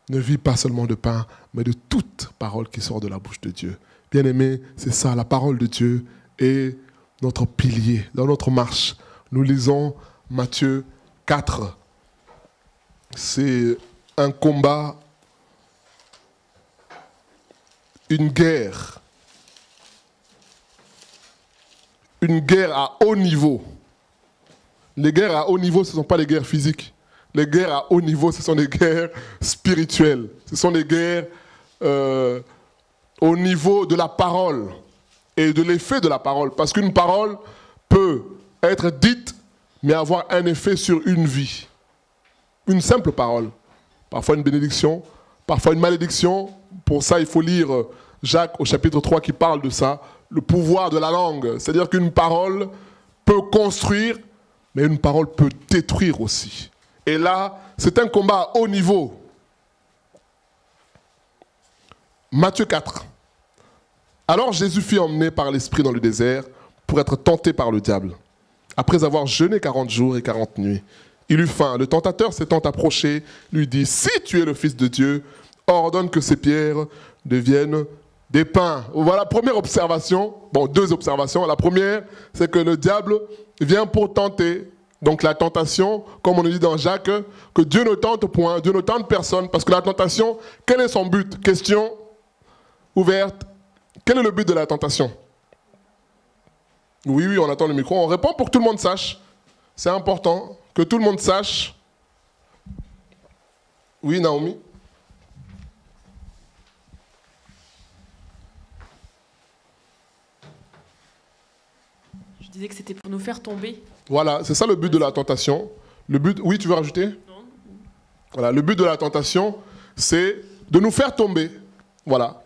ne vit pas seulement de pain, mais de toute parole qui sort de la bouche de Dieu. Bien-aimé, c'est ça, la parole de Dieu est notre pilier. Dans notre marche, nous lisons Matthieu 4. C'est un combat, une guerre à haut niveau. Les guerres à haut niveau, ce ne sont pas les guerres physiques. Les guerres à haut niveau, ce sont des guerres spirituelles. Ce sont des guerres au niveau de la parole et de l'effet de la parole. Parce qu'une parole peut être dite, mais avoir un effet sur une vie. Une simple parole. Parfois une bénédiction, parfois une malédiction. Pour ça, il faut lire Jacques au chapitre 3 qui parle de ça, le pouvoir de la langue. C'est-à-dire qu'une parole peut construire, mais une parole peut détruire aussi. Et là, c'est un combat à haut niveau. Matthieu 4. Alors Jésus fut emmené par l'Esprit dans le désert pour être tenté par le diable. Après avoir jeûné 40 jours et 40 nuits, il eut faim. Le tentateur s'étant approché, lui dit, « Si tu es le Fils de Dieu, ordonne que ces pierres deviennent des pains. » Voilà, première observation. Bon, deux observations. La première, c'est que le diable vient pour tenter. Donc la tentation, comme on le dit dans Jacques, que Dieu ne tente point, Dieu ne tente personne, parce que la tentation, quel est son but? Question ouverte. Quel est le but de la tentation? Oui, on attend le micro. On répond pour que tout le monde sache. C'est important que tout le monde sache. Oui, Naomi? Je disais que c'était pour nous faire tomber. Voilà, c'est ça le but de la tentation. Le but, oui, tu veux rajouter? Non. Voilà, le but de la tentation, c'est de nous faire tomber. Voilà.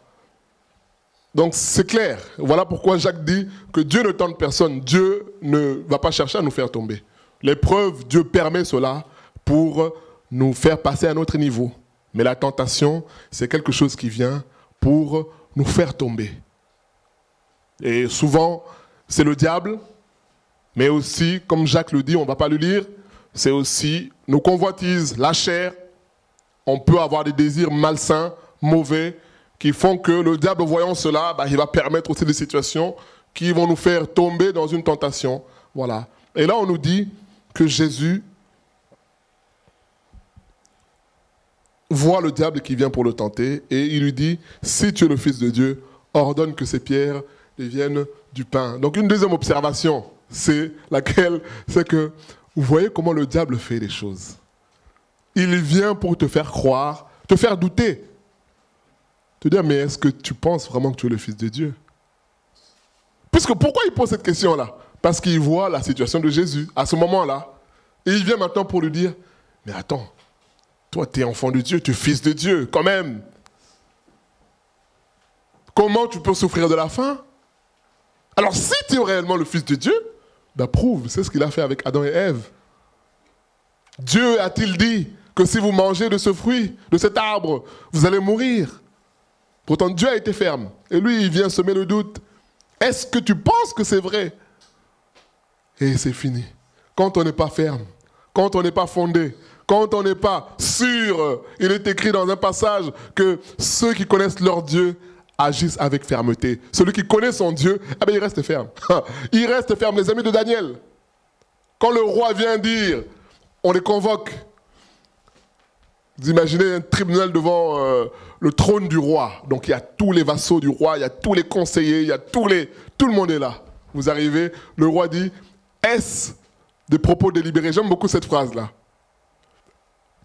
Donc c'est clair. Voilà pourquoi Jacques dit que Dieu ne tente personne. Dieu ne va pas chercher à nous faire tomber. L'épreuve, Dieu permet cela pour nous faire passer à un autre niveau. Mais la tentation, c'est quelque chose qui vient pour nous faire tomber. Et souvent, c'est le diable. Mais aussi, comme Jacques le dit, on ne va pas le lire, c'est aussi nos convoitises, la chair. On peut avoir des désirs malsains, mauvais, qui font que le diable, voyant cela, il va permettre aussi des situations qui vont nous faire tomber dans une tentation. Voilà. Et là, on nous dit que Jésus voit le diable qui vient pour le tenter et il lui dit, si tu es le Fils de Dieu, ordonne que ces pierres deviennent du pain. Donc une deuxième observation, c'est laquelle? C'est que vous voyez comment le diable fait les choses. Il vient pour te faire croire, te faire douter. Te dire, mais est-ce que tu penses vraiment que tu es le Fils de Dieu? Puisque pourquoi il pose cette question-là? Parce qu'il voit la situation de Jésus à ce moment-là. Et il vient maintenant pour lui dire, mais attends, toi tu es enfant de Dieu, tu es fils de Dieu, quand même. Comment tu peux souffrir de la faim? Alors si tu es réellement le Fils de Dieu, ben prouve, c'est ce qu'il a fait avec Adam et Ève. Dieu a-t-il dit que si vous mangez de ce fruit, de cet arbre, vous allez mourir? Pourtant Dieu a été ferme. Et lui, il vient semer le doute. Est-ce que tu penses que c'est vrai? Et c'est fini. Quand on n'est pas ferme, quand on n'est pas fondé, quand on n'est pas sûr, il est écrit dans un passage que ceux qui connaissent leur Dieu agissent avec fermeté. Celui qui connaît son Dieu, eh bien, il reste ferme. Il reste ferme, les amis de Daniel. Quand le roi vient dire, on les convoque. Vous imaginez un tribunal devant le trône du roi. Donc il y a tous les vassaux du roi, il y a tous les conseillers, il y a tout le monde est là. Vous arrivez, le roi dit, est-ce des propos délibérés? J'aime beaucoup cette phrase-là.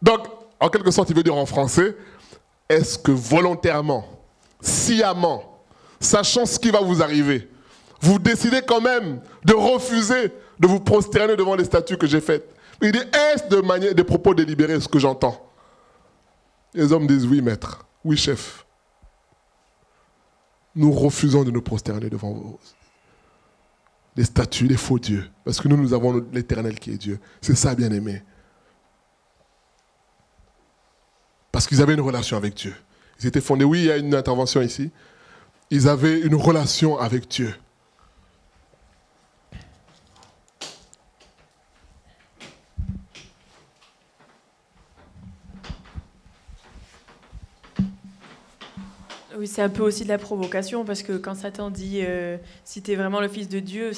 Donc, en quelque sorte, il veut dire en français, est-ce que volontairement, sciemment, sachant ce qui va vous arriver, vous décidez quand même de refuser de vous prosterner devant les statues que j'ai faites? Il dit, est-ce des propos délibérés ce que j'entends? Les hommes disent, oui maître, oui chef. Nous refusons de nous prosterner devant les statues, les faux dieux, parce que nous avons l'Éternel qui est Dieu. C'est ça, bien-aimé. Parce qu'ils avaient une relation avec Dieu. Ils étaient fondés, oui, il y a une intervention ici. Ils avaient une relation avec Dieu. Oui, c'est un peu aussi de la provocation, parce que quand Satan dit si tu es vraiment le Fils de Dieu,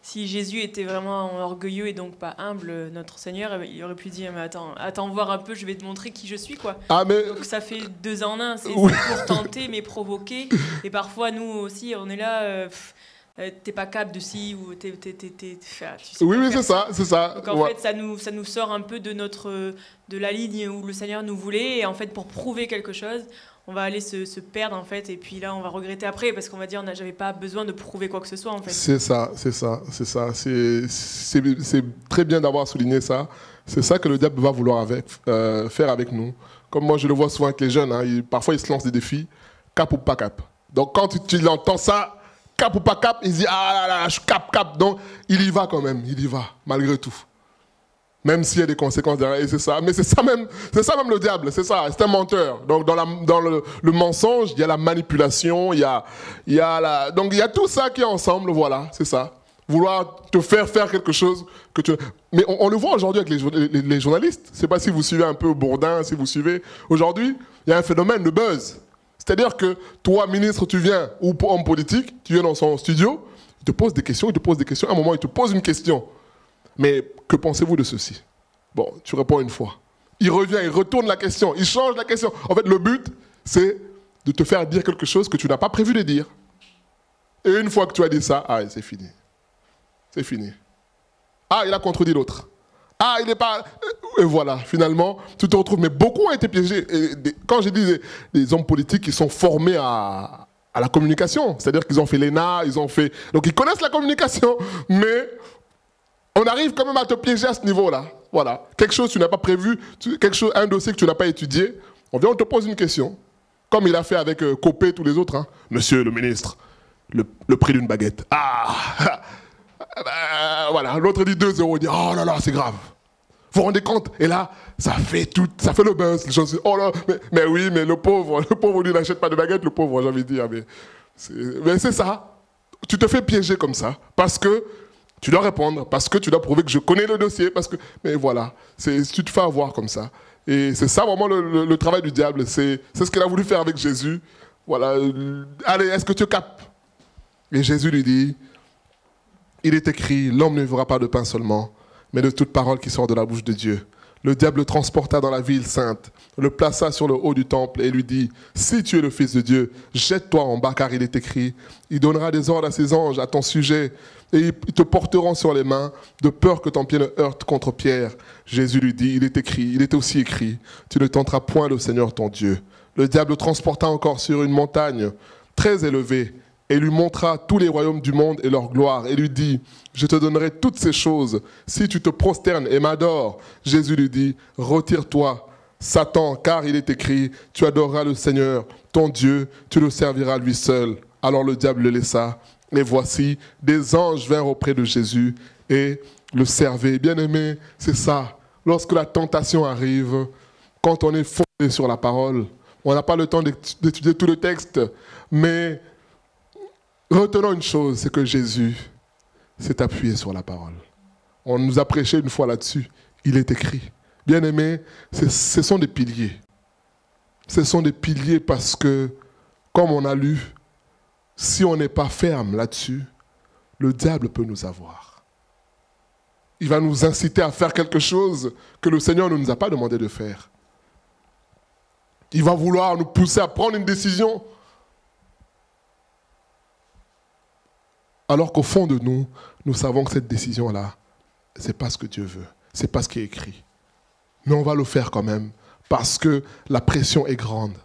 si Jésus était vraiment orgueilleux et donc pas humble, notre Seigneur, il aurait pu dire mais attends voir un peu, je vais te montrer qui je suis, quoi. Ah, mais... Donc ça fait 2 en 1, c'est Oui. pour tenter mais provoquer. Et parfois nous aussi on est là, t'es pas capable de ci ou tu sais Oui, pas oui, faire c'est ça. Donc en Ouais. fait, ça nous sort un peu de la ligne où le Seigneur nous voulait. Et en fait, pour prouver quelque chose, on va aller se perdre en fait. Et puis là, on va regretter après parce qu'on va dire j'avais pas besoin de prouver quoi que ce soit en fait. C'est ça. C'est très bien d'avoir souligné ça. C'est ça que le diable va vouloir faire avec nous. Comme moi, je le vois souvent avec les jeunes. Hein, parfois, ils se lancent des défis, cap ou pas cap. Donc quand tu entends ça, cap ou pas cap, il se dit ah là là, je cap. Donc il y va quand même, il y va, malgré tout. Même s'il y a des conséquences derrière, et c'est ça. Mais c'est ça même le diable, c'est ça, c'est un menteur. Donc dans le mensonge, il y a la manipulation, donc il y a tout ça qui est ensemble, voilà, c'est ça. Vouloir te faire quelque chose que tu... Mais on le voit aujourd'hui avec les journalistes. Je ne sais pas si vous suivez un peu Bourdin, si vous suivez. Aujourd'hui, il y a un phénomène de buzz. C'est-à-dire que toi, ministre, tu viens, ou homme politique, tu viens dans son studio, il te pose des questions. À un moment, il te pose une question. Mais que pensez-vous de ceci? Bon, tu réponds une fois. Il revient, il retourne la question, il change la question. En fait, le but, c'est de te faire dire quelque chose que tu n'as pas prévu de dire. Et une fois que tu as dit ça, ah, c'est fini. C'est fini. Ah, il a contredit l'autre. Ah, il n'est pas... Et voilà, finalement, tu te retrouves. Mais beaucoup ont été piégés. Et quand je dis des hommes politiques qui sont formés à la communication, c'est-à-dire qu'ils ont fait l'ENA, donc ils connaissent la communication, mais on arrive quand même à te piéger à ce niveau-là. Voilà. Quelque chose que tu n'as pas prévu, un dossier que tu n'as pas étudié, on te pose une question. Comme il a fait avec Copé et tous les autres. Hein. Monsieur le ministre, le prix d'une baguette. Ah voilà, l'autre dit 2 €, il dit oh là là, c'est grave. Vous vous rendez compte? Et là, ça fait le buzz. Les gens se disent oh là, mais oui, mais le pauvre, lui n'achète pas de baguette, le pauvre, j'ai envie de dire. Mais c'est ça. Tu te fais piéger comme ça parce que tu dois répondre, parce que tu dois prouver que je connais le dossier, mais voilà, tu te fais avoir comme ça. Et c'est ça vraiment le travail du diable. C'est ce qu'il a voulu faire avec Jésus. Voilà. Allez, est-ce que tu captes? Et Jésus lui dit, il est écrit, l'homme ne vivra pas de pain seulement, mais de toute parole qui sort de la bouche de Dieu. Le diable le transporta dans la ville sainte, le plaça sur le haut du temple et lui dit, si tu es le Fils de Dieu, jette-toi en bas, car il est écrit, il donnera des ordres à ses anges à ton sujet, et ils te porteront sur les mains, de peur que ton pied ne heurte contre pierre. Jésus lui dit, il est aussi écrit, tu ne tenteras point le Seigneur ton Dieu. Le diable le transporta encore sur une montagne très élevée, et lui montra tous les royaumes du monde et leur gloire, et lui dit, je te donnerai toutes ces choses, si tu te prosternes et m'adores. Jésus lui dit, retire-toi, Satan, car il est écrit, tu adoreras le Seigneur, ton Dieu, tu le serviras lui seul. Alors le diable le laissa, Et voici, des anges vinrent auprès de Jésus et le servaient. Bien-aimé, c'est ça. Lorsque la tentation arrive, quand on est fondé sur la parole, on n'a pas le temps d'étudier tout le texte, mais retenons une chose, c'est que Jésus s'est appuyé sur la parole. On nous a prêché une fois là-dessus. Il est écrit. Bien-aimé, ce sont des piliers. Ce sont des piliers parce que, comme on a lu, si on n'est pas ferme là-dessus, le diable peut nous avoir. Il va nous inciter à faire quelque chose que le Seigneur ne nous a pas demandé de faire. Il va vouloir nous pousser à prendre une décision. Alors qu'au fond de nous, nous savons que cette décision-là, ce n'est pas ce que Dieu veut. Ce n'est pas ce qui est écrit. Mais on va le faire quand même parce que la pression est grande.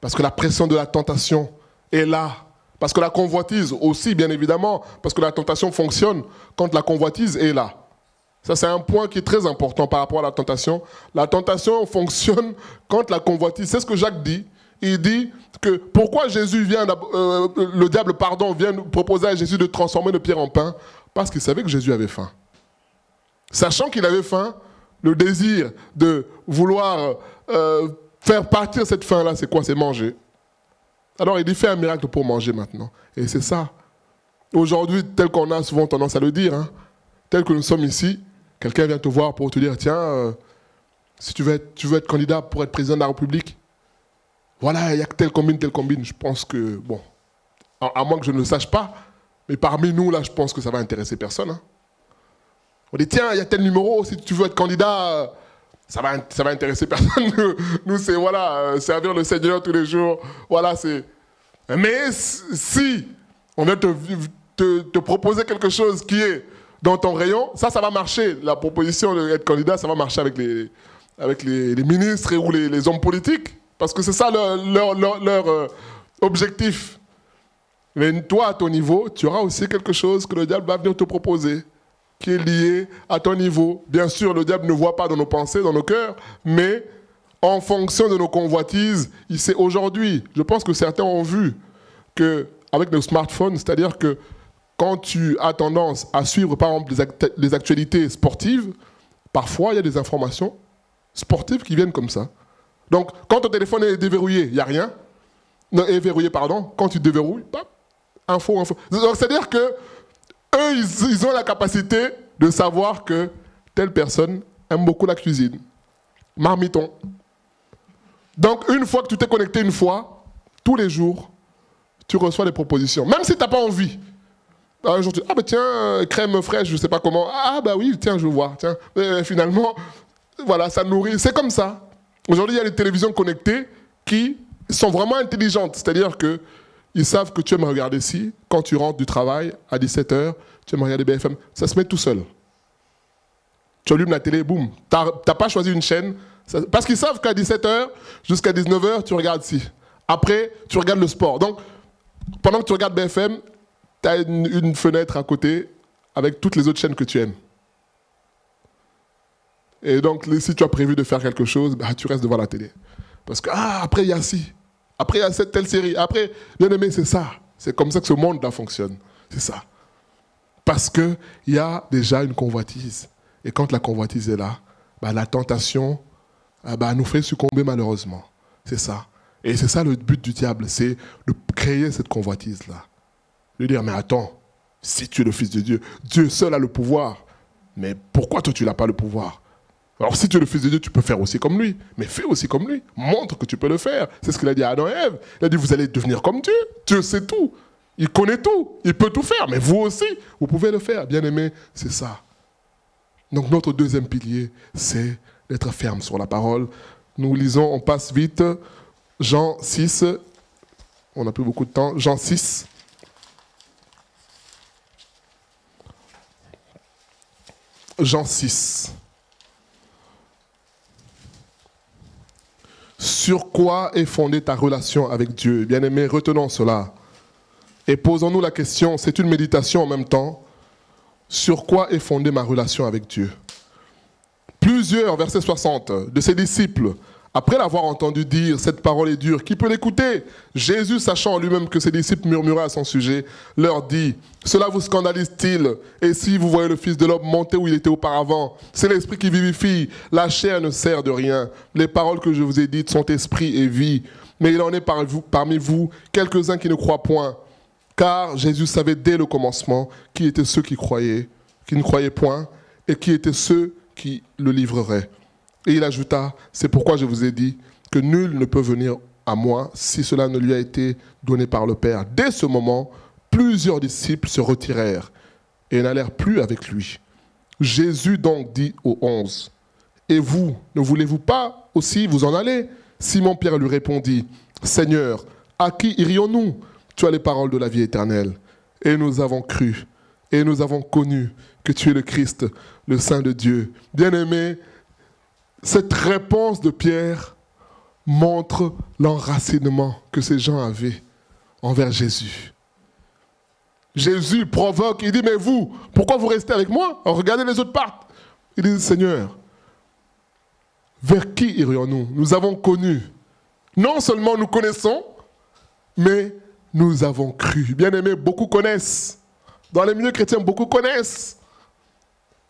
Parce que la pression de la tentation est là. Parce que la convoitise aussi, bien évidemment, parce que la tentation fonctionne quand la convoitise est là. Ça, c'est un point qui est très important par rapport à la tentation. La tentation fonctionne quand la convoitise. C'est ce que Jacques dit. Il dit que pourquoi Jésus vient, le diable, vient nous proposer à Jésus de transformer le pierre en pain? Parce qu'il savait que Jésus avait faim. Sachant qu'il avait faim, le désir de vouloir faire partir cette faim-là, c'est quoi? C'est manger. Alors il dit, fais un miracle pour manger maintenant. Et c'est ça. Aujourd'hui, tel qu'on a souvent tendance à le dire, hein, tel que nous sommes ici, quelqu'un vient te voir pour te dire, tiens, si tu veux être candidat pour être président de la République, voilà, il y a telle combine. Je pense que, bon, à moins que je ne le sache pas, mais parmi nous, là, je pense que ça va intéresser personne. Hein. On dit, tiens, il y a tel numéro, si tu veux être candidat, ça va intéresser personne. Nous, c'est, voilà, servir le Seigneur tous les jours. Voilà, c'est... Mais si on vient te proposer quelque chose qui est dans ton rayon, ça va marcher. La proposition d'être candidat, ça va marcher avec les ministres ou les hommes politiques. Parce que c'est ça leur objectif. Mais toi, à ton niveau, tu auras aussi quelque chose que le diable va venir te proposer, qui est lié à ton niveau. Bien sûr, le diable ne voit pas dans nos pensées, dans nos cœurs, mais en fonction de nos convoitises, il sait aujourd'hui. Je pense que certains ont vu qu'avec nos smartphones, c'est-à-dire que quand tu as tendance à suivre, par exemple, les actualités sportives, parfois, il y a des informations sportives qui viennent comme ça. Donc, quand ton téléphone est déverrouillé, il n'y a rien. Non, est verrouillé, pardon. Quand tu déverrouilles, pop, info. Donc, c'est-à-dire que eux, ils ont la capacité de savoir que telle personne aime beaucoup la cuisine. Marmiton. Donc, une fois que tu t'es connecté une fois, tous les jours, tu reçois des propositions. Même si tu n'as pas envie. Un jour, tu dis, ah ben tiens, crème fraîche, je ne sais pas comment. Ah bah oui, tiens, je veux voir. Tiens. Et finalement, voilà, ça nourrit. C'est comme ça. Aujourd'hui, il y a des télévisions connectées qui sont vraiment intelligentes. C'est-à-dire qu'ils savent que tu aimes regarder ci. Quand tu rentres du travail à 17h, tu aimes regarder BFM. Ça se met tout seul. Tu allumes la télé, boum. Tu n'as pas choisi une chaîne. Parce qu'ils savent qu'à 17h jusqu'à 19h, tu regardes ci. Après, tu regardes le sport. Donc, pendant que tu regardes BFM, tu as une fenêtre à côté avec toutes les autres chaînes que tu aimes. Et donc, si tu as prévu de faire quelque chose, bah, tu restes devant la télé. Parce que, après, il y a ci. Après, il y a cette telle série. Après, bien aimé, c'est ça. C'est comme ça que ce monde-là fonctionne. C'est ça. Parce qu'il y a déjà une convoitise. Et quand la convoitise est là, bah, la tentation nous fait succomber malheureusement. C'est ça. Et c'est ça le but du diable, c'est de créer cette convoitise-là. De dire, mais attends, si tu es le Fils de Dieu, Dieu seul a le pouvoir. Mais pourquoi toi, tu n'as pas le pouvoir? Alors si tu es le Fils de Dieu, tu peux faire aussi comme lui. Mais fais aussi comme lui. Montre que tu peux le faire. C'est ce qu'il a dit à Adam et Ève. Il a dit, vous allez devenir comme Dieu. Dieu sait tout. Il connaît tout. Il peut tout faire. Mais vous aussi, vous pouvez le faire. Bien aimé, c'est ça. Donc notre deuxième pilier, c'est d'être ferme sur la parole. Nous lisons, on passe vite, Jean 6. On n'a plus beaucoup de temps. Jean 6. Jean 6. Sur quoi est fondée ta relation avec Dieu? Bien-aimés, retenons cela. Et posons-nous la question, c'est une méditation en même temps. Sur quoi est fondée ma relation avec Dieu? Plusieurs, verset 60, de ses disciples Après l'avoir entendu dire « Cette parole est dure, qui peut l'écouter ?» Jésus, sachant en lui-même que ses disciples murmuraient à son sujet, leur dit « Cela vous scandalise-t-il? Et si vous voyez le Fils de l'homme monter où il était auparavant, c'est l'esprit qui vivifie, la chair ne sert de rien. Les paroles que je vous ai dites sont esprit et vie. Mais il en est parmi vous quelques-uns qui ne croient point. Car Jésus savait dès le commencement qui étaient ceux qui ne croyaient point, et qui étaient ceux qui le livreraient. Et il ajouta, c'est pourquoi je vous ai dit que nul ne peut venir à moi si cela ne lui a été donné par le Père. Dès ce moment, plusieurs disciples se retirèrent et n'allèrent plus avec lui. Jésus donc dit aux 11, et vous, ne voulez-vous pas aussi vous en aller? Simon-Pierre lui répondit, Seigneur, à qui irions-nous? Tu as les paroles de la vie éternelle. Et nous avons cru, et nous avons connu que tu es le Christ, le Saint de Dieu. Bien-aimé, cette réponse de Pierre montre l'enracinement que ces gens avaient envers Jésus. Jésus provoque, il dit, mais vous, pourquoi vous restez avec moi? Alors, regardez, les autres partent. Il dit, Seigneur, vers qui irions-nous? Nous avons connu. Non seulement nous connaissons, mais nous avons cru. Bien-aimés, beaucoup connaissent. Dans les milieux chrétiens, beaucoup connaissent.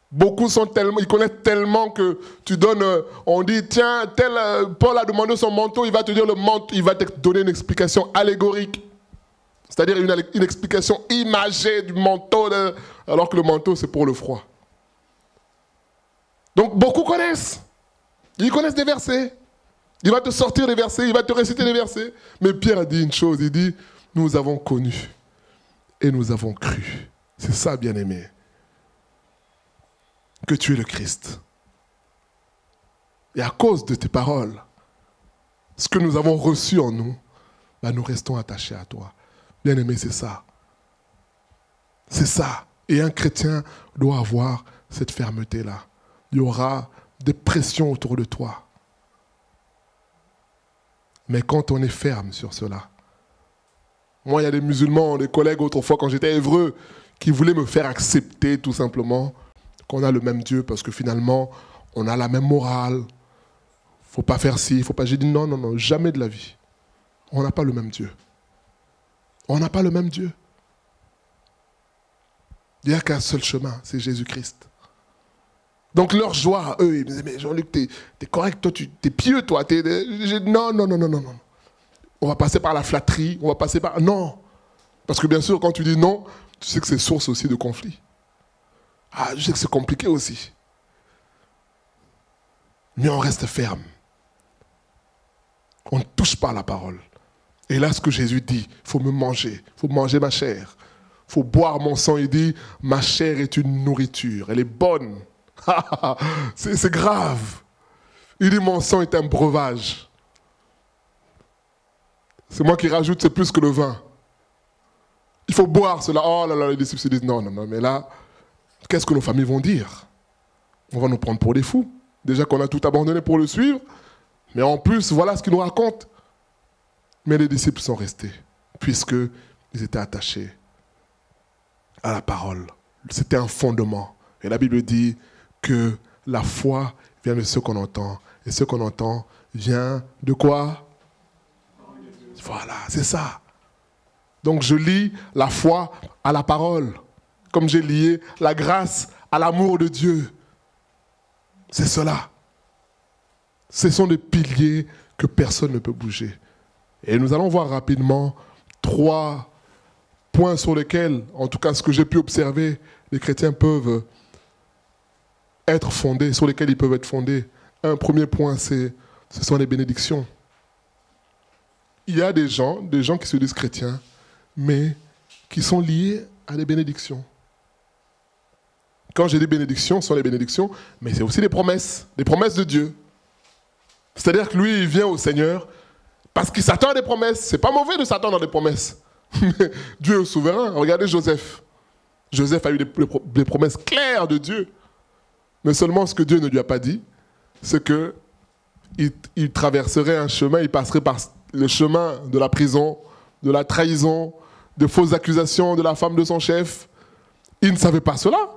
Beaucoup sont tellement, ils connaissent tellement que tu donnes, on dit, tiens, Paul a demandé son manteau, il va te dire le manteau, il va te donner une explication allégorique. C'est-à-dire une explication imagée du manteau, alors que le manteau, c'est pour le froid. Donc, beaucoup connaissent. Ils connaissent des versets. Il va te sortir des versets, il va te réciter des versets. Mais Pierre a dit une chose, il dit, nous avons connu et nous avons cru. C'est ça, bien-aimé. Que tu es le Christ. Et à cause de tes paroles, ce que nous avons reçu en nous, nous restons attachés à toi. Bien-aimé, c'est ça. C'est ça. Et un chrétien doit avoir cette fermeté-là. Il y aura des pressions autour de toi. Mais quand on est ferme sur cela, moi, il y a des musulmans, des collègues autrefois, quand j'étais hébreu, qui voulaient me faire accepter tout simplement qu'on a le même Dieu, parce que finalement, on a la même morale. Il ne faut pas faire ci, il ne faut pas... J'ai dit non, non, non, jamais de la vie. On n'a pas le même Dieu. On n'a pas le même Dieu. Il n'y a qu'un seul chemin, c'est Jésus-Christ. Donc leur joie, eux, ils me disaient, mais Jean-Luc, t'es correct, toi, t'es pieux, toi. Non, non, non, non, non, non. On va passer par la flatterie, on va passer par... Non. Parce que bien sûr, quand tu dis non, tu sais que c'est source aussi de conflit. Ah, je sais que c'est compliqué aussi. Mais on reste ferme. On ne touche pas à la parole. Et là, ce que Jésus dit, il faut me manger. Il faut manger ma chair. Il faut boire mon sang. Il dit, ma chair est une nourriture. Elle est bonne. C'est grave. Il dit, mon sang est un breuvage. C'est moi qui rajoute, c'est plus que le vin. Il faut boire cela. Oh là là, les disciples se disent, non, non, non, mais là, qu'est-ce que nos familles vont dire? On va nous prendre pour des fous. Déjà qu'on a tout abandonné pour le suivre. Mais en plus, voilà ce qu'il nous raconte. Mais les disciples sont restés, puisqu'ils étaient attachés à la parole. C'était un fondement. Et la Bible dit que la foi vient de ce qu'on entend. Et ce qu'on entend vient de quoi? Voilà, c'est ça. Donc je lie la foi à la parole, comme j'ai lié la grâce à l'amour de Dieu. C'est cela. Ce sont des piliers que personne ne peut bouger. Et nous allons voir rapidement 3 points sur lesquels, en tout cas ce que j'ai pu observer, les chrétiens peuvent être fondés, sur lesquels ils peuvent être fondés. Un premier point, ce sont les bénédictions. Il y a des gens qui se disent chrétiens, mais qui sont liés à des bénédictions. Quand j'ai des bénédictions, ce sont les bénédictions, mais c'est aussi des promesses de Dieu. C'est-à-dire que lui, il vient au Seigneur parce qu'il s'attend à des promesses. C'est pas mauvais de s'attendre à des promesses. Mais Dieu est souverain. Regardez Joseph. Joseph a eu des promesses claires de Dieu. Mais seulement ce que Dieu ne lui a pas dit, c'est qu'il traverserait un chemin, il passerait par le chemin de la prison, de la trahison, de fausses accusations de la femme de son chef. Il ne savait pas cela.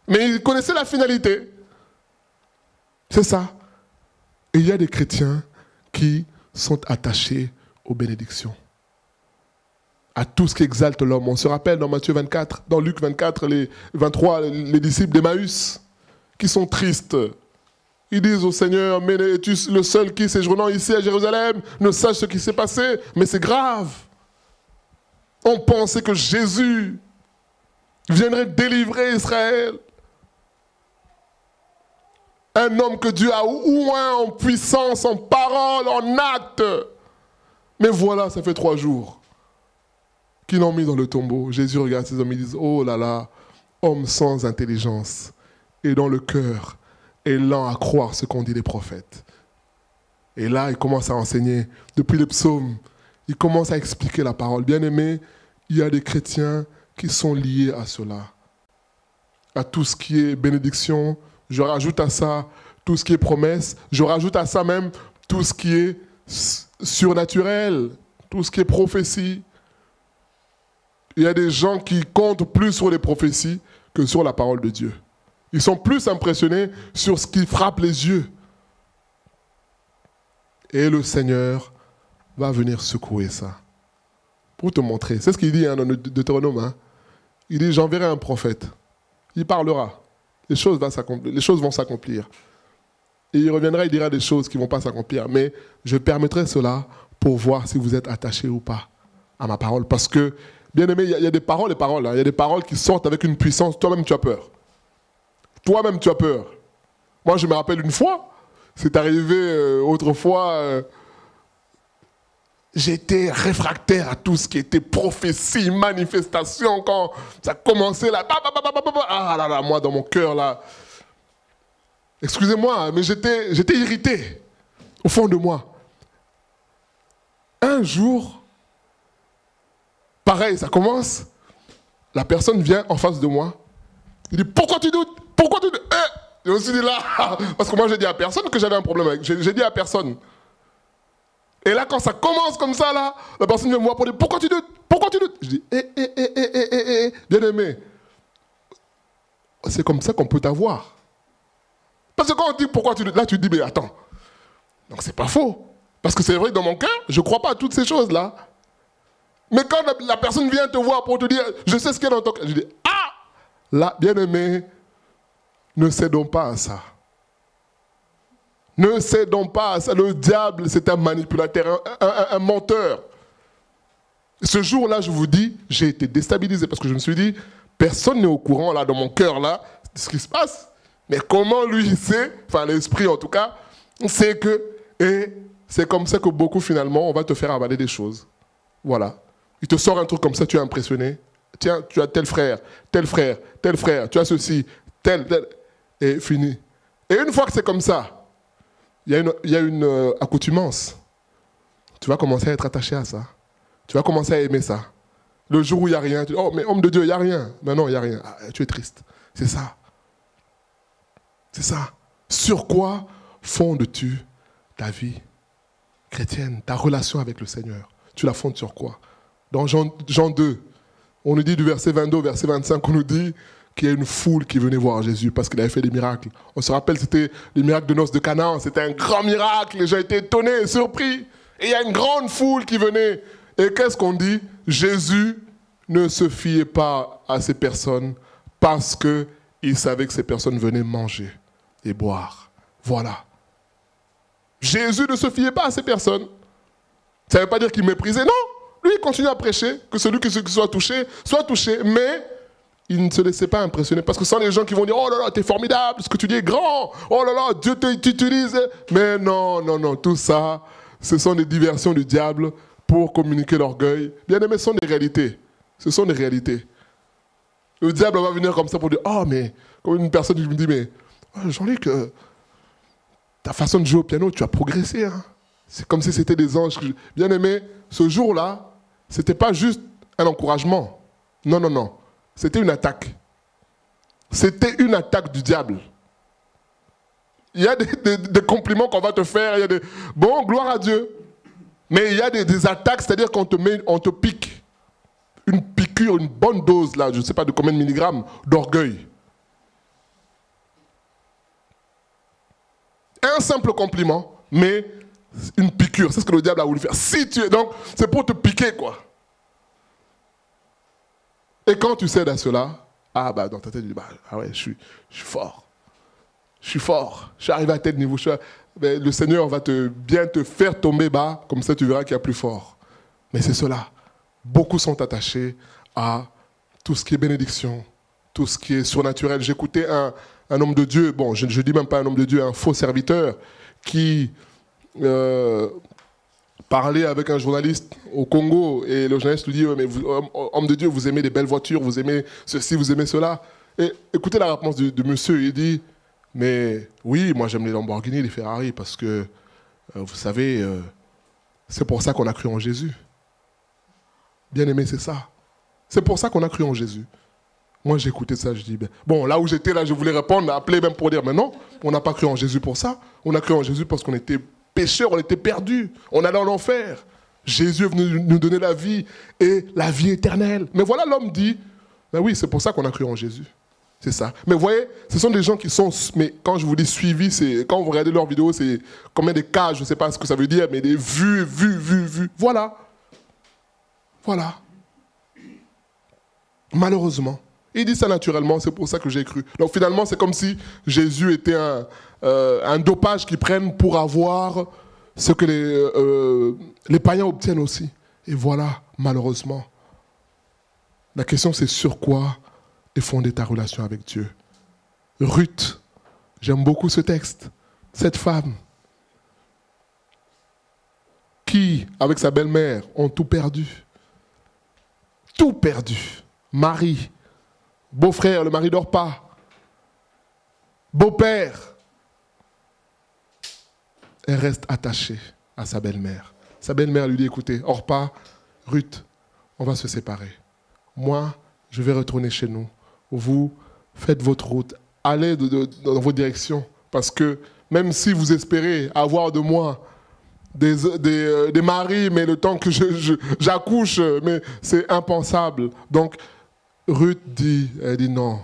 Mais il connaissait la finalité. C'est ça. Et il y a des chrétiens qui sont attachés aux bénédictions, à tout ce qui exalte l'homme. On se rappelle dans Matthieu 24, dans Luc 24, les 23, les disciples d'Emmaüs, qui sont tristes. Ils disent au Seigneur, mais es-tu le seul qui, séjournant ici à Jérusalem, ne sache ce qui s'est passé? Mais c'est grave. On pensait que Jésus viendrait délivrer Israël. Un homme que Dieu a oint en puissance, en parole, en acte. Mais voilà, ça fait 3 jours qu'ils l'ont mis dans le tombeau. Jésus regarde ces hommes et dit, oh là là, homme sans intelligence et dans le cœur est lent à croire ce qu'ont dit les prophètes. Et là, il commence à enseigner depuis les psaumes. Il commence à expliquer la parole. Bien-aimés, il y a des chrétiens qui sont liés à cela, à tout ce qui est bénédiction. Je rajoute à ça tout ce qui est promesse. Je rajoute à ça même tout ce qui est surnaturel, tout ce qui est prophétie. Il y a des gens qui comptent plus sur les prophéties que sur la parole de Dieu. Ils sont plus impressionnés sur ce qui frappe les yeux. Et le Seigneur va venir secouer ça. Pour te montrer. C'est ce qu'il dit dans le Deutéronome. Hein. Il dit, j'enverrai un prophète. Il parlera. Les choses vont s'accomplir. Et il reviendra, il dira des choses qui ne vont pas s'accomplir. Mais je permettrai cela pour voir si vous êtes attachés ou pas à ma parole. Parce que, bien aimé, il y a des paroles et paroles. Hein. Il y a des paroles qui sortent avec une puissance. Toi-même, tu as peur. Toi-même, tu as peur. Moi, je me rappelle une fois, c'est arrivé autrefois, j'étais réfractaire à tout ce qui était prophétie, manifestation, quand ça commençait là. Ah là là, moi, dans mon cœur, là. Excusez-moi, mais j'étais irrité, au fond de moi. Un jour, pareil, ça commence, la personne vient en face de moi, il dit, pourquoi tu doutes? Pourquoi tu doutes? Je me suis dit là, parce que moi j'ai dit à personne que j'avais un problème avec, j'ai dit à personne. Et là, quand ça commence comme ça, là, la personne vient me voir pour dire, pourquoi tu doutes? Pourquoi tu doutes? Je dis, bien aimé, c'est comme ça qu'on peut t'avoir. Parce que quand on dit pourquoi tu doutes, là tu te dis, mais attends, donc c'est pas faux. Parce que c'est vrai que dans mon cœur, je ne crois pas à toutes ces choses-là. Mais quand la personne vient te voir pour te dire, je sais ce qu'il y a dans ton cœur, je dis, ah, là, bien aimé, ne cédons pas à ça. Ne cédons pas à ça. Le diable, c'est un manipulateur, un menteur. Ce jour-là, je vous dis, j'ai été déstabilisé parce que je me suis dit, personne n'est au courant, là, dans mon cœur, là, de ce qui se passe. Mais comment lui, il sait, enfin l'esprit en tout cas, c'est que, et c'est comme ça que beaucoup, finalement, on va te faire avaler des choses. Voilà. Il te sort un truc comme ça, tu es impressionné. Tiens, tu as tel frère, tel frère, tel frère, tu as ceci, tel, et fini. Et une fois que c'est comme ça, il y a une accoutumance. Tu vas commencer à être attaché à ça. Tu vas commencer à aimer ça. Le jour où il n'y a rien, tu dis, oh, mais homme de Dieu, il n'y a rien. Mais non, il n'y a rien. Ah, tu es triste. C'est ça. C'est ça. Sur quoi fondes-tu ta vie chrétienne, ta relation avec le Seigneur? Tu la fondes sur quoi? Dans Jean 2, on nous dit du verset 22 au verset 25, on nous dit qu'il y a une foule qui venait voir Jésus parce qu'il avait fait des miracles. On se rappelle, c'était les miracles de noces de Canaan, c'était un grand miracle, les gens étaient étonnés, surpris. Et il y a une grande foule qui venait. Et qu'est-ce qu'on dit? Jésus ne se fiait pas à ces personnes parce qu'il savait que ces personnes venaient manger et boire. Voilà. Jésus ne se fiait pas à ces personnes. Ça ne veut pas dire qu'il méprisait, non. Lui, il continue à prêcher, que celui qui soit touché, mais il ne se laissait pas impressionner. Parce que ce sont les gens qui vont dire, oh là là, t'es formidable, ce que tu dis est grand, oh là là, Dieu t'utilise. Mais non, non, non, tout ça, ce sont des diversions du diable pour communiquer l'orgueil. Bien aimé, ce sont des réalités. Ce sont des réalités. Le diable va venir comme ça pour dire, oh mais, comme une personne qui me dit, mais Jean-Luc, ta façon de jouer au piano, tu as progressé. Hein. C'est comme si c'était des anges. Bien aimé, ce jour-là, ce n'était pas juste un encouragement. Non, non, non. C'était une attaque. C'était une attaque du diable. Il y a des compliments qu'on va te faire. Il y a des... Bon, gloire à Dieu. Mais il y a des attaques, c'est-à-dire qu'on te pique. Une piqûre, une bonne dose, là, je ne sais pas de combien de milligrammes, d'orgueil. Un simple compliment, mais une piqûre. C'est ce que le diable a voulu faire. Si tu es... Donc, c'est pour te piquer, quoi. Et quand tu cèdes à cela, dans ta tête, tu dis, ah ouais, je suis fort. Je suis fort. Je suis arrivé à tel niveau. Le Seigneur va bien te faire tomber bas, comme ça tu verras qu'il y a plus fort. Mais c'est cela. Beaucoup sont attachés à tout ce qui est bénédiction, tout ce qui est surnaturel. J'écoutais un homme de Dieu, bon, je ne dis même pas un homme de Dieu, un faux serviteur, qui parlait avec un journaliste au Congo, et le journaliste lui dit, mais vous, homme de Dieu, vous aimez les belles voitures, vous aimez ceci, vous aimez cela. Et écoutez la réponse de monsieur, il dit, mais oui, moi j'aime les Lamborghini, les Ferrari, parce que, vous savez, c'est pour ça qu'on a cru en Jésus. Bien aimé, c'est ça. C'est pour ça qu'on a cru en Jésus. Moi, j'ai écouté ça, je dis, bon, là où j'étais, là, je voulais répondre, appeler même pour dire, mais non, on n'a pas cru en Jésus pour ça. On a cru en Jésus parce qu'on était pécheurs, on était perdus, on allait en enfer. Jésus est venu nous donner la vie et la vie éternelle. Mais voilà, l'homme dit, ben oui, c'est pour ça qu'on a cru en Jésus. C'est ça. Mais vous voyez, ce sont des gens qui sont, mais quand je vous dis suivis, c'est quand vous regardez leurs vidéos, c'est combien de cas, je ne sais pas ce que ça veut dire, mais des vues. Voilà. Voilà. Malheureusement. Il dit ça naturellement, c'est pour ça que j'ai cru. Donc finalement, c'est comme si Jésus était un dopage qu'ils prennent pour avoir ce que les païens obtiennent aussi. Et voilà, malheureusement. La question, c'est sur quoi est fondée ta relation avec Dieu. Ruth, j'aime beaucoup ce texte. Cette femme qui, avec sa belle-mère, ont tout perdu. Tout perdu. Marie, beau-frère, le mari dort pas. Beau-père. Elle reste attachée à sa belle-mère. Sa belle-mère lui dit, écoutez, Orpa, Ruth, on va se séparer. Moi, je vais retourner chez nous. Vous, faites votre route. Allez dans vos directions. Parce que même si vous espérez avoir de moi des maris, mais le temps que j'accouche, mais c'est impensable. Donc, Ruth dit, elle dit non.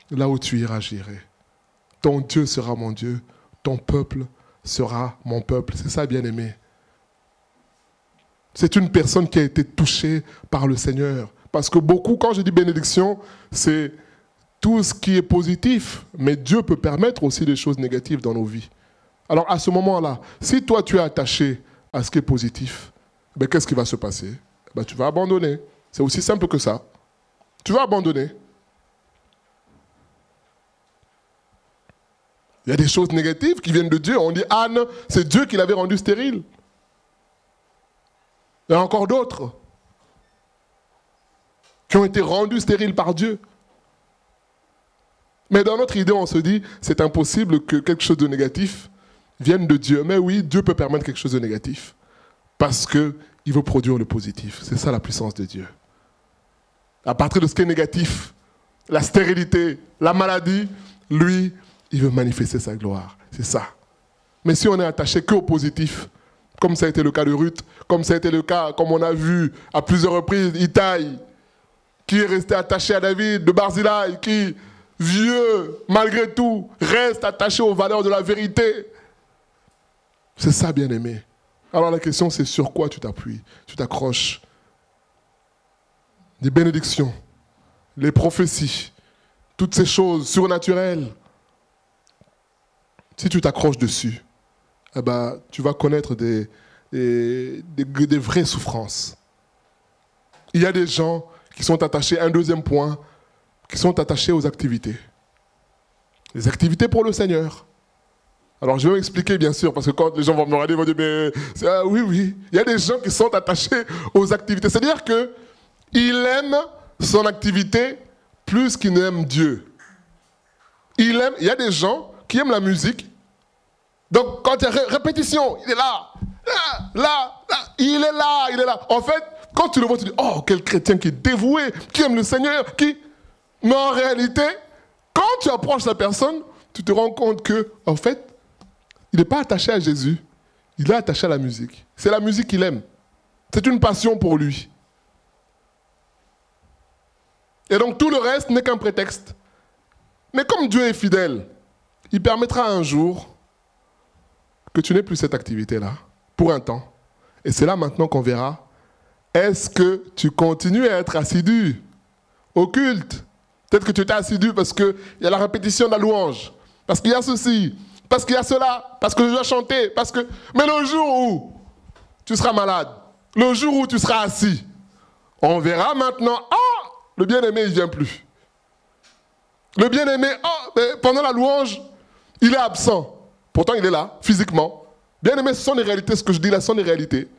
Là où tu iras, j'irai. Ton Dieu sera mon Dieu. Ton peuple sera mon peuple. C'est ça, bien-aimé. C'est une personne qui a été touchée par le Seigneur. Parce que beaucoup, quand je dis bénédiction, c'est tout ce qui est positif. Mais Dieu peut permettre aussi des choses négatives dans nos vies. Alors à ce moment-là, si toi tu es attaché à ce qui est positif, ben, qu'est-ce qui va se passer? Ben, tu vas abandonner. C'est aussi simple que ça. Tu vas abandonner. Il y a des choses négatives qui viennent de Dieu. On dit Anne, c'est Dieu qui l'avait rendue stérile. Il y a encore d'autres qui ont été rendus stériles par Dieu. Mais dans notre idée, on se dit, c'est impossible que quelque chose de négatif vienne de Dieu. Mais oui, Dieu peut permettre quelque chose de négatif. Parce qu'il veut produire le positif. C'est ça la puissance de Dieu. À partir de ce qui est négatif, la stérilité, la maladie, lui, il veut manifester sa gloire. C'est ça. Mais si on est attaché qu'au positif, comme ça a été le cas de Ruth, comme ça a été le cas, comme on a vu à plusieurs reprises, Itaï, qui est resté attaché à David, de Barzillai, qui, vieux, malgré tout, reste attaché aux valeurs de la vérité. C'est ça, bien-aimé. Alors la question, c'est sur quoi tu t'appuies, tu t'accroches. Les bénédictions, les prophéties, toutes ces choses surnaturelles. Si tu t'accroches dessus, eh ben, tu vas connaître des vraies souffrances. Il y a des gens qui sont attachés, un deuxième point, qui sont attachés aux activités. Les activités pour le Seigneur. Alors je vais m'expliquer bien sûr, parce que quand les gens vont me regarder, ils vont dire, mais oui, il y a des gens qui sont attachés aux activités. C'est-à-dire qu'il aime son activité plus qu'il n'aime Dieu. Il y a des gens qui aiment la musique. Donc quand il y a répétition, il est là, il est là. En fait, quand tu le vois, tu dis, oh, quel chrétien qui est dévoué, qui aime le Seigneur, Mais en réalité, quand tu approches la personne, tu te rends compte que, en fait, il n'est pas attaché à Jésus, il est attaché à la musique. C'est la musique qu'il aime. C'est une passion pour lui. Et donc tout le reste n'est qu'un prétexte. Mais comme Dieu est fidèle, il permettra un jour que tu n'aies plus cette activité-là, pour un temps. Et c'est là maintenant qu'on verra, est-ce que tu continues à être assidu au culte? Peut-être que tu étais assidu parce qu'il y a la répétition de la louange, parce qu'il y a ceci, parce qu'il y a cela, parce que je dois chanter, parce que... Mais le jour où tu seras malade, le jour où tu seras assis, on verra maintenant, ah, le bien-aimé, il ne vient plus. Le bien-aimé, pendant la louange, il est absent. Pourtant, il est là, physiquement. Bien-aimé, ce sont les réalités, ce que je dis là, ce sont les réalités.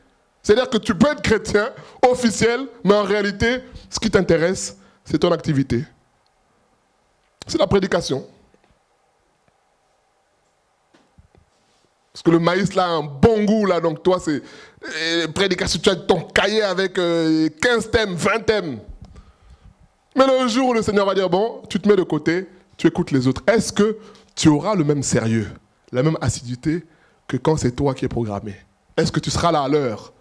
C'est-à-dire que tu peux être chrétien, officiel, mais en réalité, ce qui t'intéresse, c'est ton activité. C'est la prédication. Parce que le maïs, là, a un bon goût, là, donc toi, c'est prédication, tu as ton cahier avec 15 thèmes, 20 thèmes. Mais le jour où le Seigneur va dire, bon, tu te mets de côté, tu écoutes les autres, est-ce que tu auras le même sérieux, la même assiduité que quand c'est toi qui es programmé? Est-ce que tu seras là à l'heure?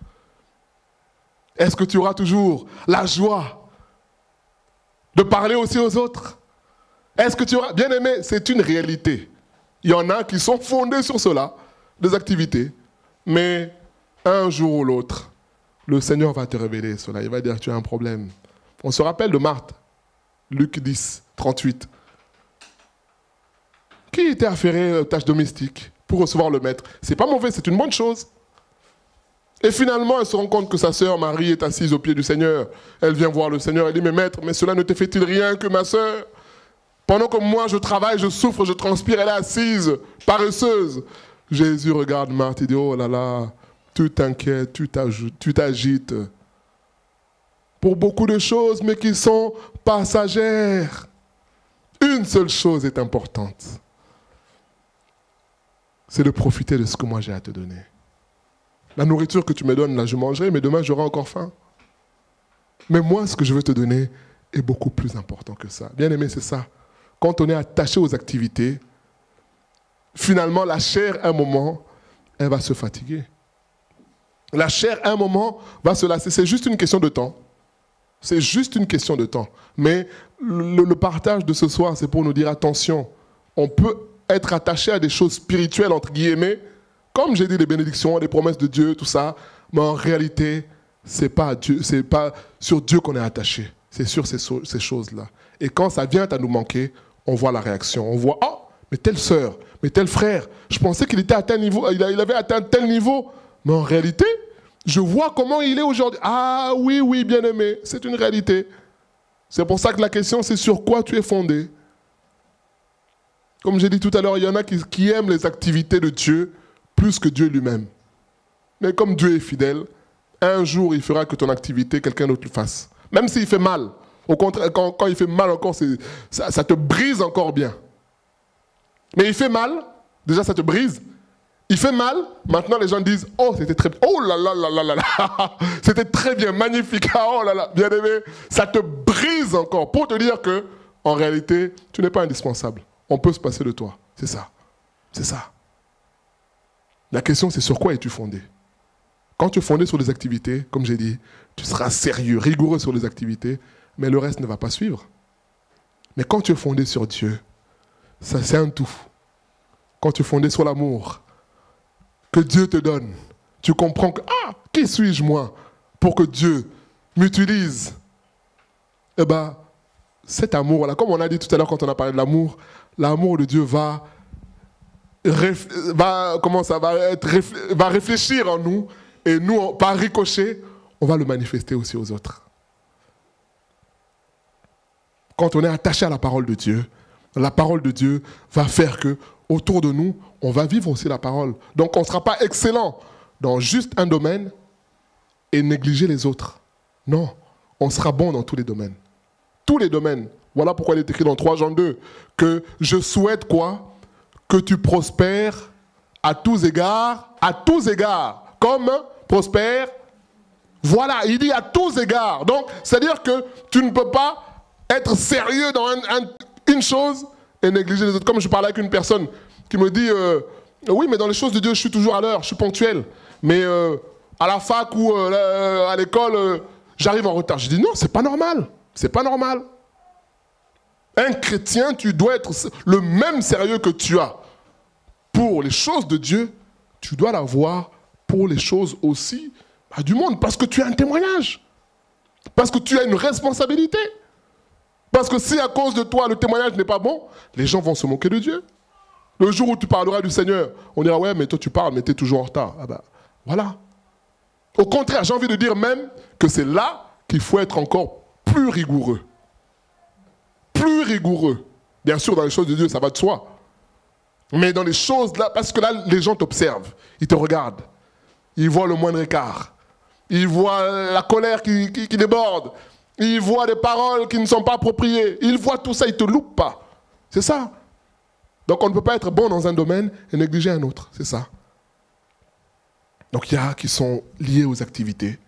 Est-ce que tu auras toujours la joie de parler aussi aux autres? Est-ce que tu auras... Bien aimé, c'est une réalité. Il y en a qui sont fondés sur cela, des activités. Mais un jour ou l'autre, le Seigneur va te révéler cela. Il va dire, tu as un problème. On se rappelle de Marthe, Luc 10, 38. Qui était affairé aux tâches domestiques pour recevoir le maître? C'est pas mauvais, c'est une bonne chose. Et finalement, elle se rend compte que sa sœur Marie est assise au pied du Seigneur. Elle vient voir le Seigneur, elle dit, mais maître, mais cela ne te fait-il rien que ma sœur? Pendant que moi je travaille, je souffre, je transpire, elle est assise, paresseuse. Jésus regarde Marthe et dit, oh là là, tu t'inquiètes, tu t'agites. Pour beaucoup de choses, mais qui sont passagères. Une seule chose est importante. C'est de profiter de ce que moi j'ai à te donner. La nourriture que tu me donnes, là, je mangerai, mais demain, j'aurai encore faim. Mais moi, ce que je veux te donner est beaucoup plus important que ça. Bien aimé, c'est ça. Quand on est attaché aux activités, finalement, la chair, à un moment, elle va se fatiguer. La chair, à un moment, va se lasser. C'est juste une question de temps. C'est juste une question de temps. Mais le partage de ce soir, c'est pour nous dire, attention, on peut être attaché à des choses spirituelles, entre guillemets, comme j'ai dit, les bénédictions, les promesses de Dieu, tout ça, mais en réalité, c'est pas sur Dieu qu'on est attaché, c'est sur ces choses-là. Et quand ça vient à nous manquer, on voit la réaction, on voit, oh, mais telle sœur, mais tel frère, je pensais qu'il était à tel niveau, il avait atteint tel niveau, mais en réalité, je vois comment il est aujourd'hui. Ah oui, oui, bien-aimé, c'est une réalité. C'est pour ça que la question, c'est sur quoi tu es fondé. Comme j'ai dit tout à l'heure, il y en a qui aiment les activités de Dieu plus que Dieu lui-même. Mais comme Dieu est fidèle, un jour, il fera que ton activité, quelqu'un d'autre le fasse. Même s'il fait mal. Au contraire, quand il fait mal encore, ça te brise encore bien. Mais il fait mal, déjà ça te brise. Il fait mal, maintenant les gens disent, oh, c'était très bien. Oh là là là là là là. C'était très bien, magnifique. Oh là là, bien aimé. Ça te brise encore pour te dire que, en réalité, tu n'es pas indispensable. On peut se passer de toi. C'est ça. C'est ça. La question, c'est sur quoi es-tu fondé? Quand tu es fondé sur les activités, comme j'ai dit, tu seras sérieux, rigoureux sur les activités, mais le reste ne va pas suivre. Mais quand tu es fondé sur Dieu, ça c'est un tout. Quand tu es fondé sur l'amour que Dieu te donne, tu comprends que, ah, qui suis-je moi pour que Dieu m'utilise? Eh bien, cet amour-là, comme on a dit tout à l'heure quand on a parlé de l'amour de Dieu va réfléchir en nous, et nous, par ricochet, on va le manifester aussi aux autres. Quand on est attaché à la parole de Dieu va faire que, autour de nous, on va vivre aussi la parole. Donc on ne sera pas excellent dans juste un domaine et négliger les autres. Non, on sera bon dans tous les domaines. Tous les domaines. Voilà pourquoi il est écrit dans 3 Jean 2 que je souhaite quoi? Que tu prospères à tous égards, comme prospère. Voilà, il dit à tous égards. Donc, c'est-à-dire que tu ne peux pas être sérieux dans une chose et négliger les autres. Comme je parlais avec une personne qui me dit, oui, mais dans les choses de Dieu, je suis toujours à l'heure, je suis ponctuel. Mais à la fac ou à l'école, j'arrive en retard. Je dis, non, c'est pas normal. C'est pas normal. Un chrétien, tu dois être le même sérieux que tu as pour les choses de Dieu tu dois l'avoir pour les choses aussi du monde, parce que tu as un témoignage, parce que tu as une responsabilité. Parce que si à cause de toi, le témoignage n'est pas bon, les gens vont se moquer de Dieu. Le jour où tu parleras du Seigneur, on dira, ouais, mais toi tu parles, mais tu es toujours en retard. Ah ben, voilà. Au contraire, j'ai envie de dire même que c'est là qu'il faut être encore plus rigoureux. Plus rigoureux. Bien sûr, dans les choses de Dieu, ça va de soi. Mais dans les choses là, parce que là, les gens t'observent, ils te regardent, ils voient le moindre écart, ils voient la colère qui déborde, ils voient des paroles qui ne sont pas appropriées, ils voient tout ça, ils ne te loupent pas. C'est ça. Donc on ne peut pas être bon dans un domaine et négliger un autre, c'est ça. Donc il y a qui sont liés aux activités,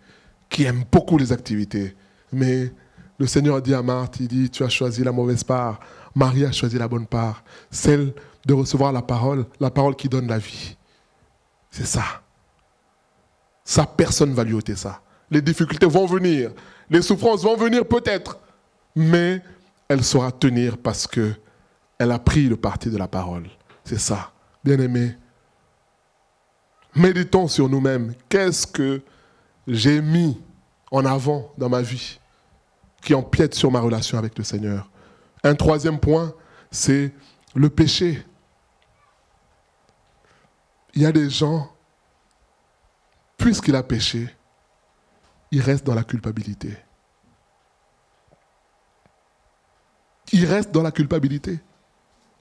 qui aiment beaucoup les activités, mais le Seigneur a dit à Marthe, il dit, tu as choisi la mauvaise part, Marie a choisi la bonne part, celle de recevoir la parole qui donne la vie. C'est ça. Ça, personne ne va lui ôter ça. Les difficultés vont venir, les souffrances vont venir peut-être, mais elle saura tenir parce qu'elle a pris le parti de la parole. C'est ça. Bien-aimés, méditons sur nous-mêmes. Qu'est-ce que j'ai mis en avant dans ma vie qui empiète sur ma relation avec le Seigneur? Un troisième point, c'est le péché. Il y a des gens, puisqu'il a péché, il reste dans la culpabilité. Il reste dans la culpabilité.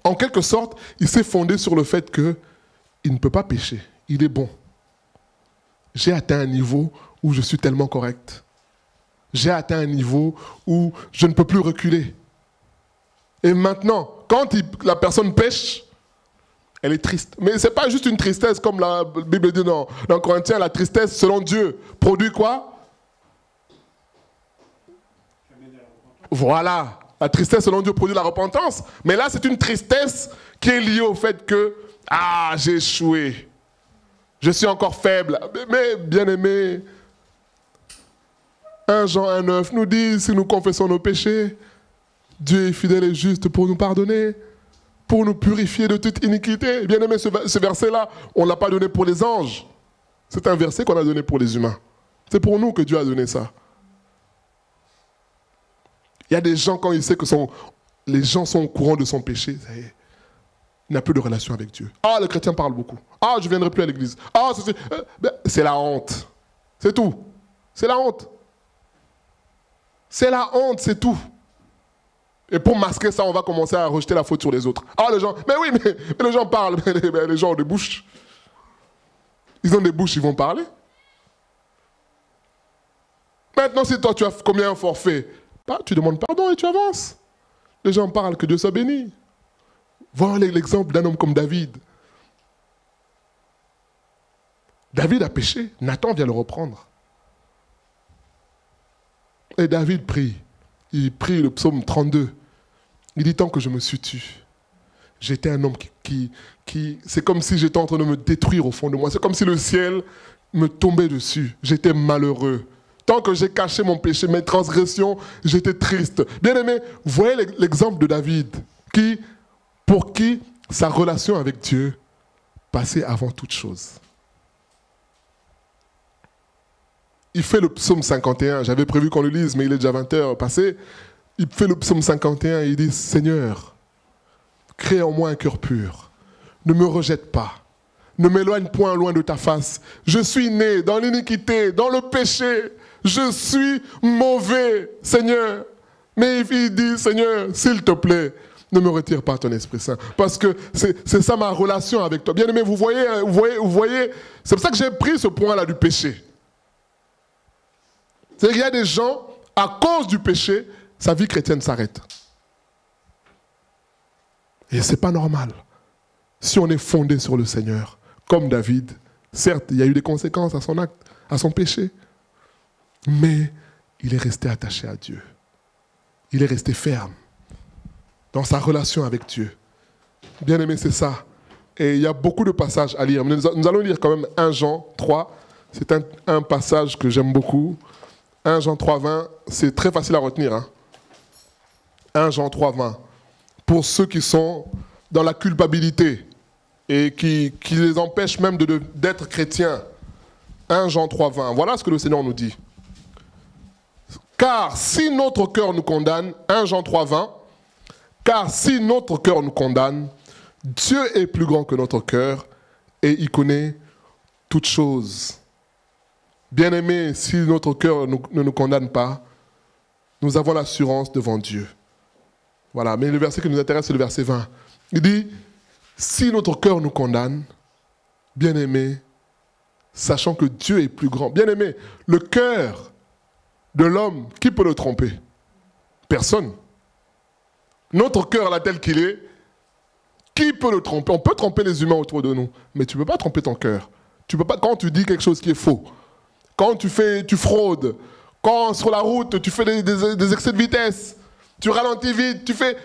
En quelque sorte, il s'est fondé sur le fait qu'il ne peut pas pécher. Il est bon. J'ai atteint un niveau où je suis tellement correct. J'ai atteint un niveau où je ne peux plus reculer. Et maintenant, quand la personne pêche, elle est triste. Mais ce n'est pas juste une tristesse comme la Bible dit dans Corinthiens, la tristesse selon Dieu produit quoi? Voilà, la tristesse selon Dieu produit la repentance. Mais là, c'est une tristesse qui est liée au fait que j'ai échoué. Je suis encore faible. Mais bien aimé, 1 Jean 1,9 nous dit, si nous confessons nos péchés, Dieu est fidèle et juste pour nous pardonner, pour nous purifier de toute iniquité. Bien aimé, ce verset-là, on ne l'a pas donné pour les anges. C'est un verset qu'on a donné pour les humains. C'est pour nous que Dieu a donné ça. Il y a des gens, quand il sait que les gens sont au courant de son péché, ça y est, il n'a plus de relation avec Dieu. Le chrétien parle beaucoup. Je ne viendrai plus à l'église. C'est la honte. C'est tout. C'est la honte. C'est la honte, c'est tout. Et pour masquer ça, on va commencer à rejeter la faute sur les autres. Les gens, mais les gens parlent. Mais les gens ont des bouches. Ils ont des bouches, ils vont parler. Maintenant, si toi, tu as commis un forfait, tu demandes pardon et tu avances. Les gens parlent, que Dieu soit béni. Voilà l'exemple d'un homme comme David. David a péché, Nathan vient le reprendre. Et David prie. Il prie le psaume 32. Il dit, tant que je me suis tu, j'étais un homme qui c'est comme si j'étais en train de me détruire au fond de moi. C'est comme si le ciel me tombait dessus. J'étais malheureux. Tant que j'ai caché mon péché, mes transgressions, j'étais triste. Bien aimé, voyez l'exemple de David, pour qui sa relation avec Dieu passait avant toute chose. Il fait le psaume 51, j'avais prévu qu'on le lise, mais il est déjà 20h passé. Il fait le psaume 51 et il dit, Seigneur, crée en moi un cœur pur, ne me rejette pas, ne m'éloigne point loin de ta face. Je suis né dans l'iniquité, dans le péché, je suis mauvais, Seigneur. Mais il dit, Seigneur, s'il te plaît, ne me retire pas ton Esprit Saint. Parce que c'est ça ma relation avec toi. Bien aimé, vous voyez, c'est pour ça que j'ai pris ce point-là du péché. C'est-à-dire qu'il y a des gens, à cause du péché, sa vie chrétienne s'arrête. Et ce n'est pas normal. Si on est fondé sur le Seigneur, comme David, certes, il y a eu des conséquences à son acte, à son péché, mais il est resté attaché à Dieu. Il est resté ferme dans sa relation avec Dieu. Bien aimé, c'est ça. Et il y a beaucoup de passages à lire. Nous allons lire quand même 1 Jean 3. C'est un passage que j'aime beaucoup. 1 Jean 3, 20, c'est très facile à retenir. 1 Jean 3, 20. Pour ceux qui sont dans la culpabilité, et qui les empêche même d'être chrétiens. 1 Jean 3, 20. Voilà ce que le Seigneur nous dit. Car si notre cœur nous condamne, 1 Jean 3, 20, car si notre cœur nous condamne, Dieu est plus grand que notre cœur et il connaît toutes choses. Bien-aimés, si notre cœur ne nous condamne pas, nous avons l'assurance devant Dieu. Voilà, mais le verset qui nous intéresse, c'est le verset 20. Il dit, si notre cœur nous condamne, bien-aimés, sachant que Dieu est plus grand. Bien-aimés, le cœur de l'homme, qui peut le tromper? Personne. Notre cœur, là, tel qu'il est, qui peut le tromper? On peut tromper les humains autour de nous, mais tu ne peux pas tromper ton cœur. Tu peux pas, quand tu dis quelque chose qui est faux, quand tu fraudes, quand sur la route, tu fais des excès de vitesse, tu ralentis vite, tu fais...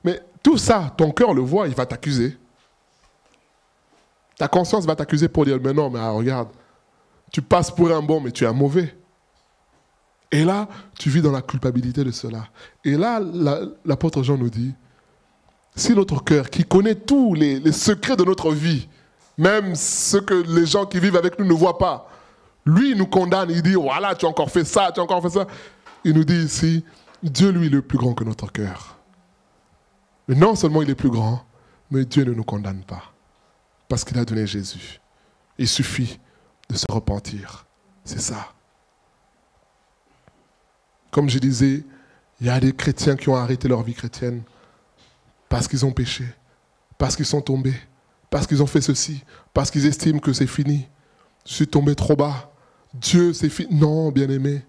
Mais tout ça, ton cœur le voit, il va t'accuser. Ta conscience va t'accuser pour dire, mais non, mais regarde, tu passes pour un bon, mais tu es un mauvais. Et là, tu vis dans la culpabilité de cela. Et là, l'apôtre Jean nous dit, si notre cœur, qui connaît tous les secrets de notre vie, même ce que les gens qui vivent avec nous ne voient pas, lui, il nous condamne, il dit, voilà, tu as encore fait ça, tu as encore fait ça. Il nous dit ici, Dieu, lui, il est plus grand que notre cœur. Mais non seulement il est plus grand, mais Dieu ne nous condamne pas. Parce qu'il a donné Jésus. Il suffit de se repentir. C'est ça. Comme je disais, il y a des chrétiens qui ont arrêté leur vie chrétienne parce qu'ils ont péché, parce qu'ils sont tombés, parce qu'ils ont fait ceci, parce qu'ils estiment que c'est fini. Je suis tombé trop bas. Dieu, c'est fini. Non, bien-aimé.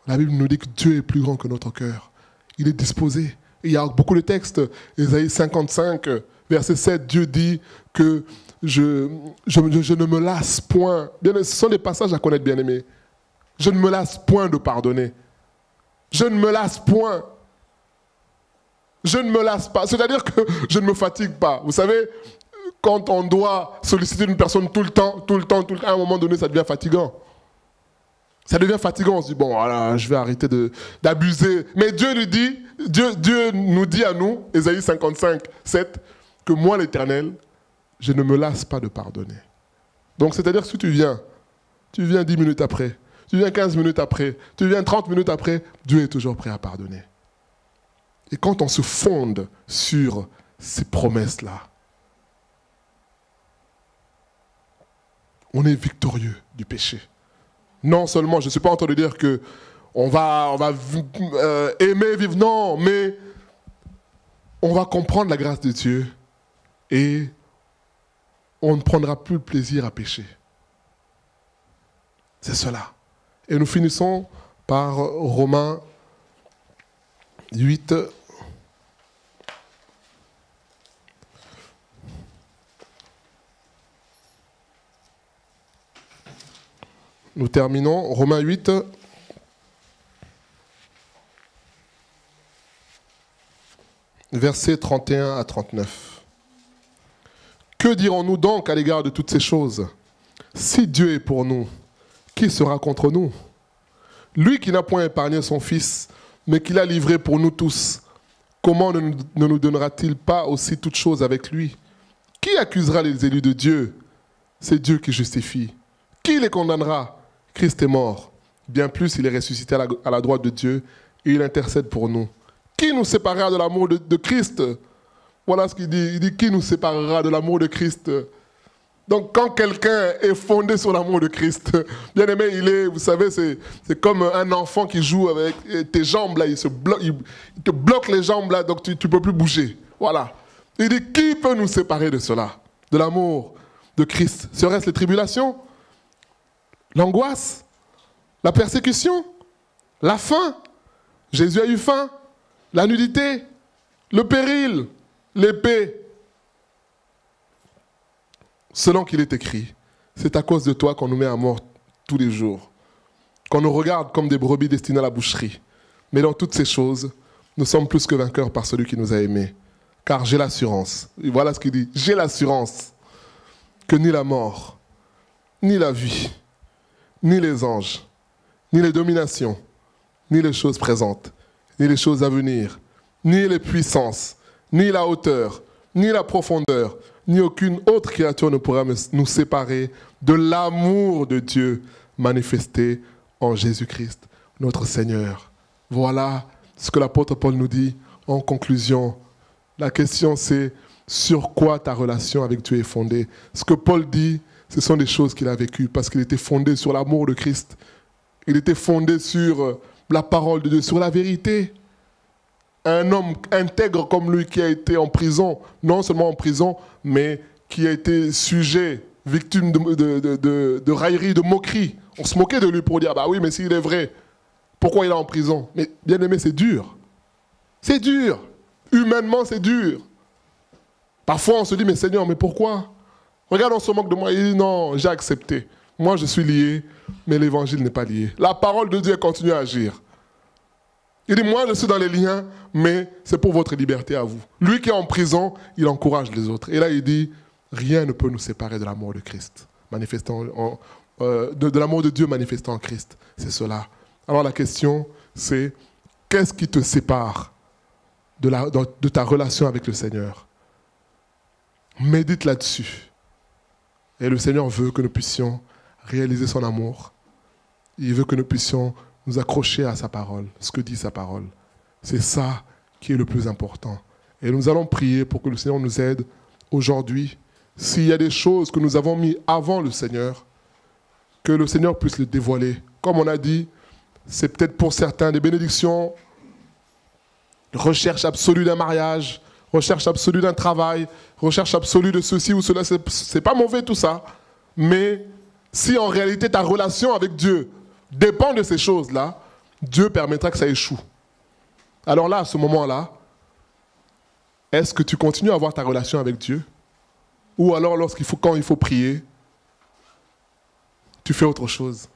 La Bible nous dit que Dieu est plus grand que notre cœur. Il est disposé. Et il y a beaucoup de textes. Ésaïe 55, verset 7, Dieu dit que je ne me lasse point. Bien, ce sont des passages à connaître, bien-aimé. Je ne me lasse point de pardonner. Je ne me lasse point. Je ne me lasse pas. C'est-à-dire que je ne me fatigue pas. Vous savez, quand on doit solliciter une personne tout le temps, à un moment donné, ça devient fatigant. Ça devient fatigant. On se dit, bon, voilà, je vais arrêter d'abuser. Mais Dieu nous dit, Dieu nous dit à nous, Ésaïe 55, 7, que moi, l'Éternel, je ne me lasse pas de pardonner. Donc, c'est-à-dire que si tu viens 10 minutes après, tu viens 15 minutes après, tu viens 30 minutes après, Dieu est toujours prêt à pardonner. Et quand on se fonde sur ces promesses-là, on est victorieux du péché. Non seulement, je ne suis pas en train de dire qu'on va aimer, vivre, non, mais on va comprendre la grâce de Dieu et on ne prendra plus le plaisir à pécher. C'est cela. Et nous finissons par Romains 8. Nous terminons, Romains 8, versets 31 à 39. Que dirons-nous donc à l'égard de toutes ces choses? Si Dieu est pour nous, qui sera contre nous? Lui qui n'a point épargné son Fils, mais qui l'a livré pour nous tous, comment ne nous donnera-t-il pas aussi toutes choses avec lui? Qui accusera les élus de Dieu? C'est Dieu qui justifie. Qui les condamnera? Christ est mort. Bien plus, il est ressuscité à la droite de Dieu et il intercède pour nous. Qui nous séparera de l'amour de Christ? Voilà ce qu'il dit. Il dit, qui nous séparera de l'amour de Christ? Donc, quand quelqu'un est fondé sur l'amour de Christ, bien aimé, vous savez, c'est comme un enfant qui joue avec tes jambes, là, il te bloque les jambes, là, donc tu ne peux plus bouger. Voilà. Il dit, qui peut nous séparer de cela? De l'amour de Christ? Serait-ce les tribulations? L'angoisse? La persécution? La faim? Jésus a eu faim? La nudité? Le péril? L'épée? Selon qu'il est écrit, c'est à cause de toi qu'on nous met à mort tous les jours, qu'on nous regarde comme des brebis destinées à la boucherie. Mais dans toutes ces choses, nous sommes plus que vainqueurs par celui qui nous a aimés. Car j'ai l'assurance, et voilà ce qu'il dit, j'ai l'assurance que ni la mort, ni la vie, ni les anges, ni les dominations, ni les choses présentes, ni les choses à venir, ni les puissances, ni la hauteur, ni la profondeur, ni aucune autre créature ne pourra nous séparer de l'amour de Dieu manifesté en Jésus-Christ, notre Seigneur. Voilà ce que l'apôtre Paul nous dit en conclusion. La question c'est sur quoi ta relation avec Dieu est fondée. Ce que Paul dit, ce sont des choses qu'il a vécues parce qu'il était fondé sur l'amour de Christ. Il était fondé sur la parole de Dieu, sur la vérité. Un homme intègre comme lui qui a été en prison, non seulement en prison, mais qui a été sujet, victime de raillerie, de moquerie. On se moquait de lui pour dire, bah oui, mais s'il est vrai, pourquoi il est en prison? Mais bien aimé, c'est dur. C'est dur. Humainement, c'est dur. Parfois, on se dit, mais Seigneur, mais pourquoi? Regarde, on se moque de moi. Il dit, non, j'ai accepté. Moi, je suis lié, mais l'évangile n'est pas lié. La parole de Dieu continue à agir. Il dit, moi, je suis dans les liens, mais c'est pour votre liberté à vous. Lui qui est en prison, il encourage les autres. Et là, il dit, rien ne peut nous séparer de l'amour de Christ, manifestant de l'amour de Dieu manifestant en Christ. C'est cela. Alors la question, c'est, qu'est-ce qui te sépare de ta relation avec le Seigneur? Médite là-dessus. Et le Seigneur veut que nous puissions réaliser son amour. Il veut que nous puissions nous accrocher à sa parole, ce que dit sa parole. C'est ça qui est le plus important. Et nous allons prier pour que le Seigneur nous aide aujourd'hui. S'il y a des choses que nous avons mis avant le Seigneur, que le Seigneur puisse les dévoiler. Comme on a dit, c'est peut-être pour certains des bénédictions, recherche absolue d'un mariage, recherche absolue d'un travail, recherche absolue de ceci ou cela. C'est pas mauvais tout ça. Mais si en réalité ta relation avec Dieu dépend de ces choses-là, Dieu permettra que ça échoue. Alors là, à ce moment-là, est-ce que tu continues à avoir ta relation avec Dieu? Ou alors quand il faut prier, tu fais autre chose?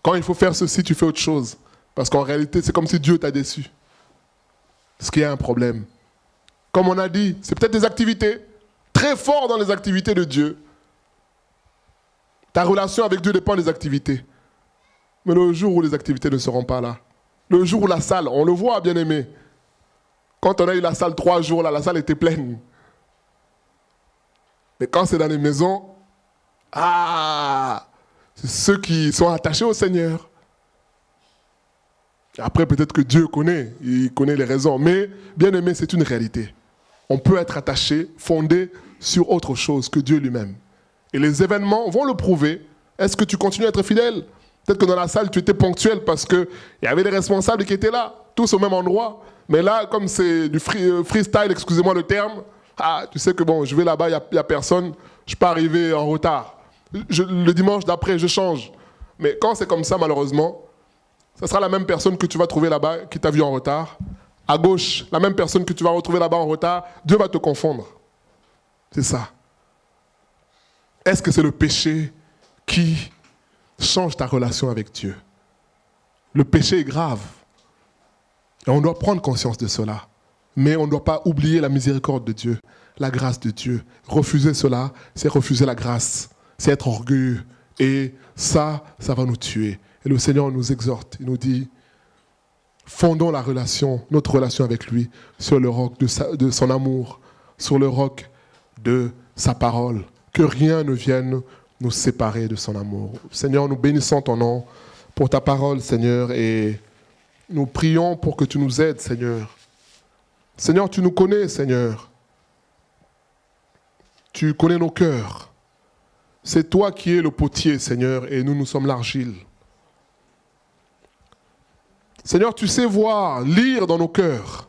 Quand il faut faire ceci, tu fais autre chose. Parce qu'en réalité, c'est comme si Dieu t'a déçu. Parce qu'il y a un problème. Comme on a dit, c'est peut-être des activités, très fort dans les activités de Dieu. Ta relation avec Dieu dépend des activités. Mais le jour où les activités ne seront pas là, le jour où la salle, on le voit, bien aimé, quand on a eu la salle 3 jours, là, la salle était pleine. Mais quand c'est dans les maisons, c'est ceux qui sont attachés au Seigneur. Après, peut-être que Dieu connaît, il connaît les raisons. Mais, bien aimé, c'est une réalité. On peut être attaché, fondé sur autre chose que Dieu lui-même. Et les événements vont le prouver. Est-ce que tu continues à être fidèle? Peut-être que dans la salle, tu étais ponctuel parce qu'il y avait des responsables qui étaient là, tous au même endroit. Mais là, comme c'est du freestyle, excusez-moi le terme, tu sais que bon, je vais là-bas, il n'y a personne, je peux arriver en retard. Le dimanche d'après, je change. Mais quand c'est comme ça, malheureusement, ce sera la même personne que tu vas trouver là-bas qui t'a vu en retard. À gauche, la même personne que tu vas retrouver là-bas en retard, Dieu va te confondre. C'est ça. Est-ce que c'est le péché qui change ta relation avec Dieu? Le péché est grave. Et on doit prendre conscience de cela. Mais on ne doit pas oublier la miséricorde de Dieu, la grâce de Dieu. Refuser cela, c'est refuser la grâce. C'est être orgueilleux. Et ça va nous tuer. Et le Seigneur nous exhorte. Il nous dit, fondons notre relation avec lui sur le roc de son amour, sur le roc de sa parole. Que rien ne vienne nous séparer de son amour. Seigneur, nous bénissons ton nom pour ta parole, Seigneur, et nous prions pour que tu nous aides, Seigneur. Seigneur, tu nous connais, Seigneur. Tu connais nos cœurs. C'est toi qui es le potier, Seigneur, et nous sommes l'argile. Seigneur, tu sais voir, lire dans nos cœurs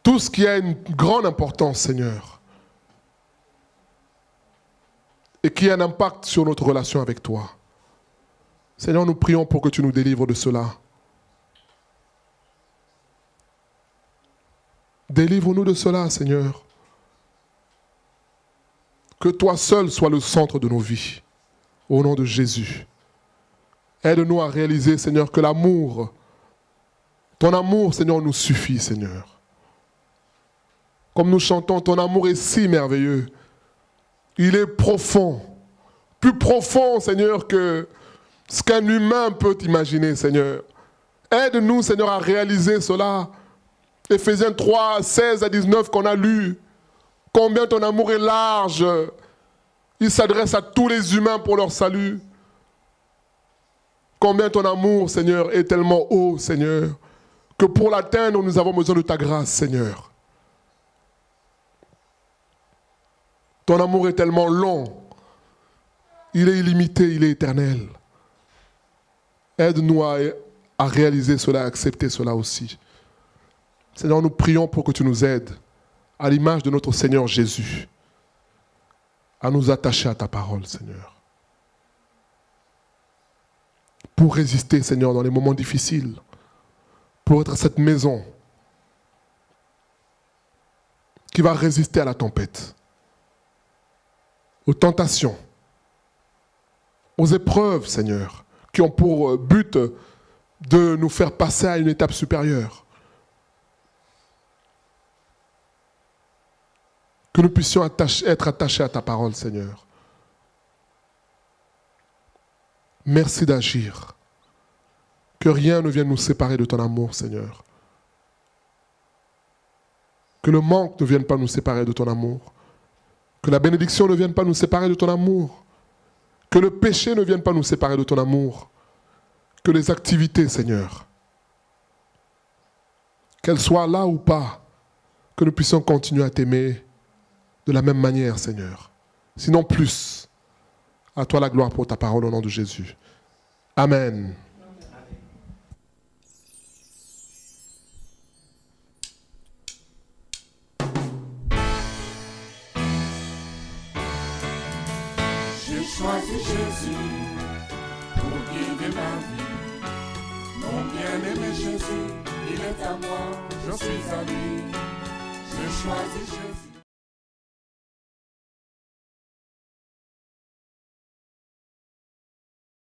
tout ce qui a une grande importance, Seigneur, et qui a un impact sur notre relation avec toi. Seigneur, nous prions pour que tu nous délivres de cela. Délivre-nous de cela, Seigneur. Que toi seul sois le centre de nos vies. Au nom de Jésus. Aide-nous à réaliser, Seigneur, que l'amour, ton amour, Seigneur, nous suffit, Seigneur. Comme nous chantons, ton amour est si merveilleux. Il est profond. Plus profond, Seigneur, que ce qu'un humain peut imaginer, Seigneur. Aide-nous, Seigneur, à réaliser cela Éphésiens 3, 16 à 19 qu'on a lu. Combien ton amour est large. Il s'adresse à tous les humains pour leur salut. Combien ton amour, Seigneur, est tellement haut, Seigneur, que pour l'atteindre, nous avons besoin de ta grâce, Seigneur. Ton amour est tellement long. Il est illimité, il est éternel. Aide-nous à réaliser cela, à accepter cela aussi. Seigneur, nous prions pour que tu nous aides, à l'image de notre Seigneur Jésus, à nous attacher à ta parole, Seigneur. Pour résister, Seigneur, dans les moments difficiles, pour être cette maison qui va résister à la tempête, aux tentations, aux épreuves, Seigneur, qui ont pour but de nous faire passer à une étape supérieure. Que nous puissions être attachés à ta parole, Seigneur. Merci d'agir. Que rien ne vienne nous séparer de ton amour, Seigneur. Que le manque ne vienne pas nous séparer de ton amour. Que la bénédiction ne vienne pas nous séparer de ton amour. Que le péché ne vienne pas nous séparer de ton amour. Que les activités, Seigneur, qu'elles soient là ou pas, que nous puissions continuer à t'aimer de la même manière, Seigneur. Sinon plus. À toi la gloire pour ta parole au nom de Jésus. Amen. J'ai choisi Jésus pour guider ma vie. Mon bien-aimé Jésus, il est à moi, je suis à lui. J'ai choisi Jésus.